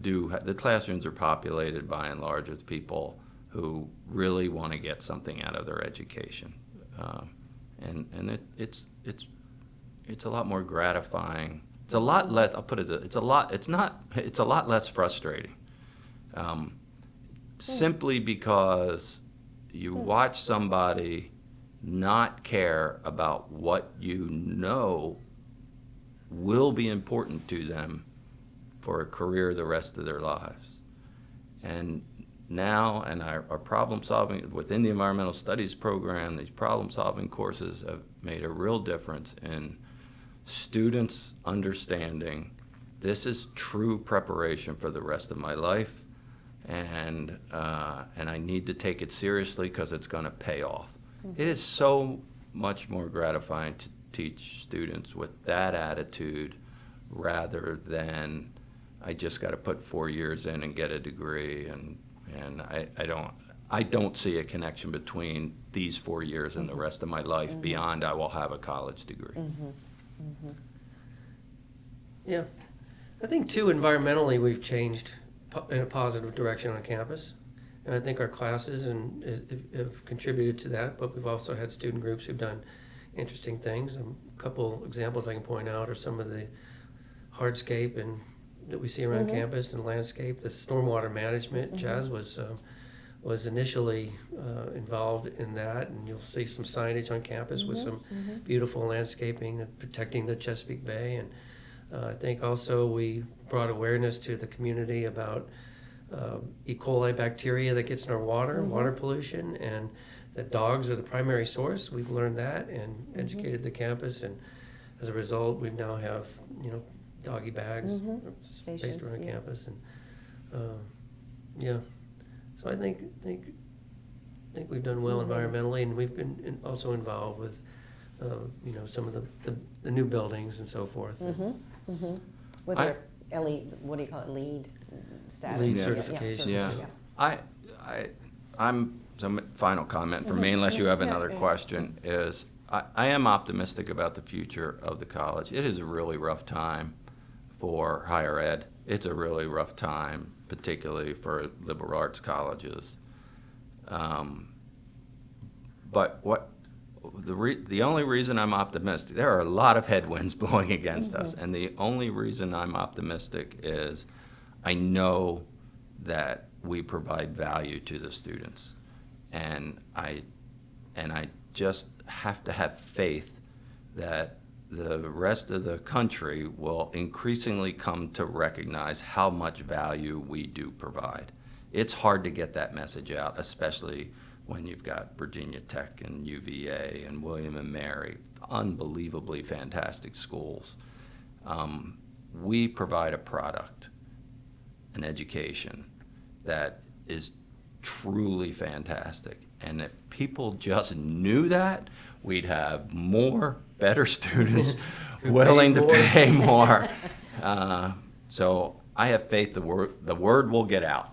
the classrooms are populated by and large with people who really want to get something out of their education. And it's a lot more gratifying. It's a lot less, I'll put it, it's a lot less frustrating. Simply because you watch somebody not care about what you know will be important to them for a career the rest of their lives. And now, and our problem solving within the environmental studies program, these problem solving courses have made a real difference in students understanding this is true preparation for the rest of my life, and I need to take it seriously because it's going to pay off. It is so much more gratifying to teach students with that attitude rather than I just got to put 4 years in and get a degree, and I don't see a connection between these 4 years and the rest of my life beyond I will have a college degree. Yeah. I think, too, environmentally, we've changed in a positive direction on campus. And I think our classes have contributed to that, but we've also had student groups who've done interesting things. A couple examples I can point out are some of the hardscape that we see around campus and landscape. The stormwater management, Chaz was initially involved in that, and you'll see some signage on campus with some beautiful landscaping and protecting the Chesapeake Bay. And I think also we brought awareness to the community about E. coli bacteria that gets in our water pollution, and that dogs are the primary source. We've learned that and educated the campus, and as a result, we now have doggy bags spaced around campus, and yeah. So I think we've done well environmentally, and we've been also involved with some of the new buildings and so forth. With their LEED, what do you call it, LEED status? LEED certification. Yeah. I'm some final comment from me, unless you have another question, is I am optimistic about the future of the college. It is a really rough time for higher ed. It's a really rough time, particularly for liberal arts colleges. But the only reason I'm optimistic, there are a lot of headwinds blowing against us, and the only reason I'm optimistic is I know that we provide value to the students, and I just have to have faith that the rest of the country will increasingly come to recognize how much value we do provide. It's hard to get that message out, especially when you've got Virginia Tech and UVA and William and Mary, unbelievably fantastic schools. We provide a product, an education, that is truly fantastic. And if people just knew that, we'd have more better students willing to pay more. So I have faith the word will get out.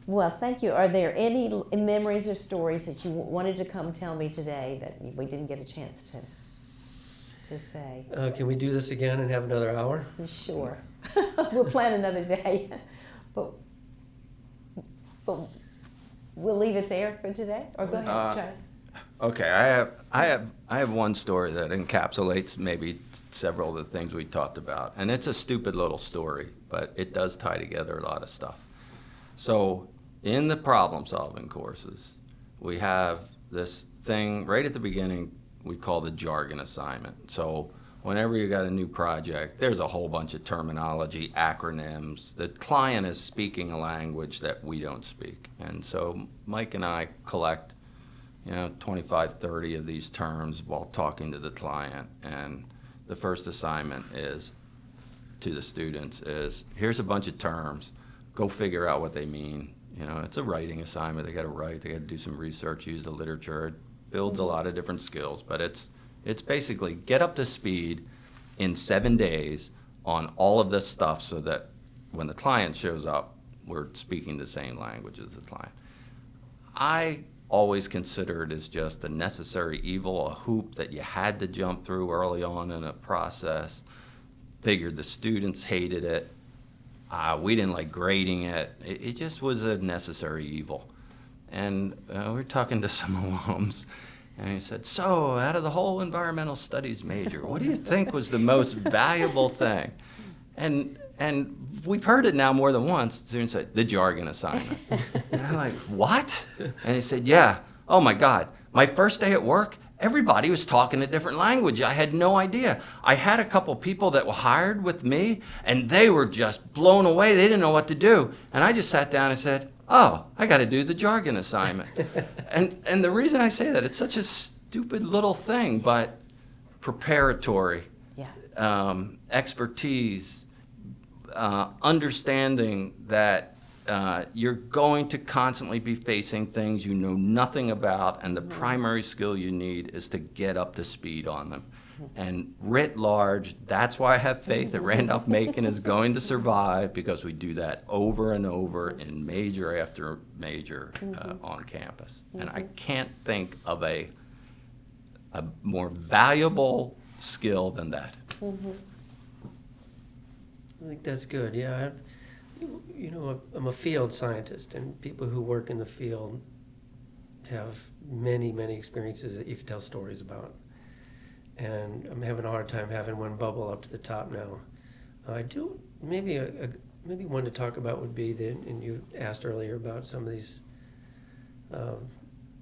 Well, thank you. Are there any memories or stories that you wanted to come tell me today that we didn't get a chance to say? Can we do this again and have another hour? Sure. We'll plan another day. But we'll leave it there for today. Or go ahead, Travis. Okay, I have one story that encapsulates maybe several of the things we talked about, and it's a stupid little story, but it does tie together a lot of stuff. So in the problem-solving courses, we have this thing right at the beginning we call the jargon assignment. So whenever you got a new project, there's a whole bunch of terminology, acronyms. The client is speaking a language that we don't speak, and so Mike and I collect 25, 30 of these terms while talking to the client. And the first assignment is to the students is, here's a bunch of terms, go figure out what they mean, You know, it's a writing assignment. They got to write. They got to do some research, use the literature. It builds a lot of different skills, but it's basically get up to speed in 7 days on all of this stuff so that when the client shows up, we're speaking the same language as the client. I always consider it as just a necessary evil, a hoop that you had to jump through early on in a process. Figured the students hated it. We didn't like grading it. It just was a necessary evil. And we were talking to some alums, and he said, so out of the whole environmental studies major, what do you think was the most valuable thing? And we've heard it now more than once. The student said, the jargon assignment. And I'm like, what? And he said, yeah, oh my God, my first day at work, everybody was talking a different language. I had no idea. I had a couple people that were hired with me, and they were just blown away. They didn't know what to do. And I just sat down and said, oh, I got to do the jargon assignment. and the reason I say that, it's such a stupid little thing, but preparatory, expertise, understanding that you're going to constantly be facing things you know nothing about, and the primary skill you need is to get up to speed on them. And writ large, that's why I have faith that Randolph-Macon is going to survive, because we do that over and over in major after major on campus. And I can't think of a more valuable skill than that. I think that's good, yeah. You know, I'm a field scientist, and people who work in the field have many, many experiences that you can tell stories about. And I'm having a hard time having one bubble up to the top now. I do, maybe one to talk about would be, and you asked earlier about some of these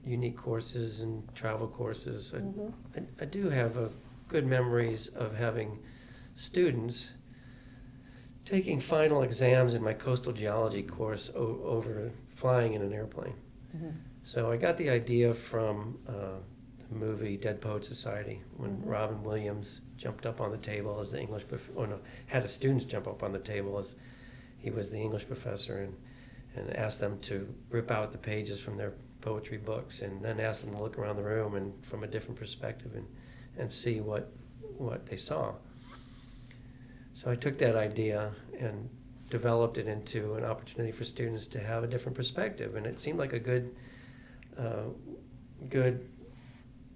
unique courses and travel courses. I do have good memories of having students taking final exams in my coastal geology course over flying in an airplane. So I got the idea from the movie Dead Poet Society, when Robin Williams jumped up on the table as the English, had the students jump up on the table as he was the English professor, and asked them to rip out the pages from their poetry books, and then asked them to look around the room and from a different perspective and see what they saw. So I took that idea and developed it into an opportunity for students to have a different perspective, and it seemed like a good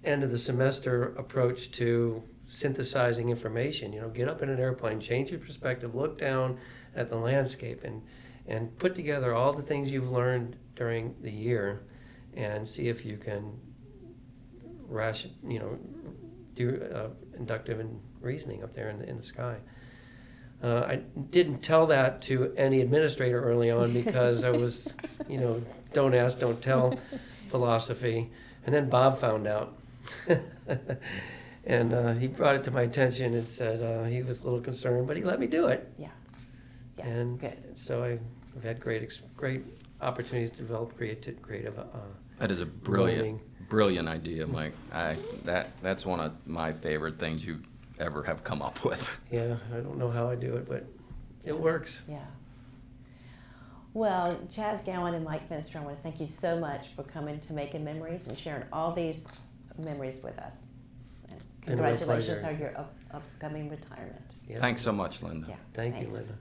end of the semester approach to synthesizing information. You know, get up in an airplane, change your perspective, look down at the landscape, and put together all the things you've learned during the year, and see if you can do inductive and reasoning up there in the sky. I didn't tell that to any administrator early on, because I was, don't ask, don't tell philosophy. And then Bob found out. And he brought it to my attention and said he was a little concerned, but he let me do it. Yeah, And good. so I've had great opportunities to develop creative. That is a brilliant idea, Mike. That's one of my favorite things you ever have come up with. Yeah, I don't know how I do it, but it works. Yeah. Well, Chaz Gowan and Mike Fenster, I want to thank you so much for coming to Making Memories and sharing all these memories with us. And congratulations on your upcoming retirement. Yeah. Thanks so much, Lynda. Yeah, Thank you, thanks. Lynda.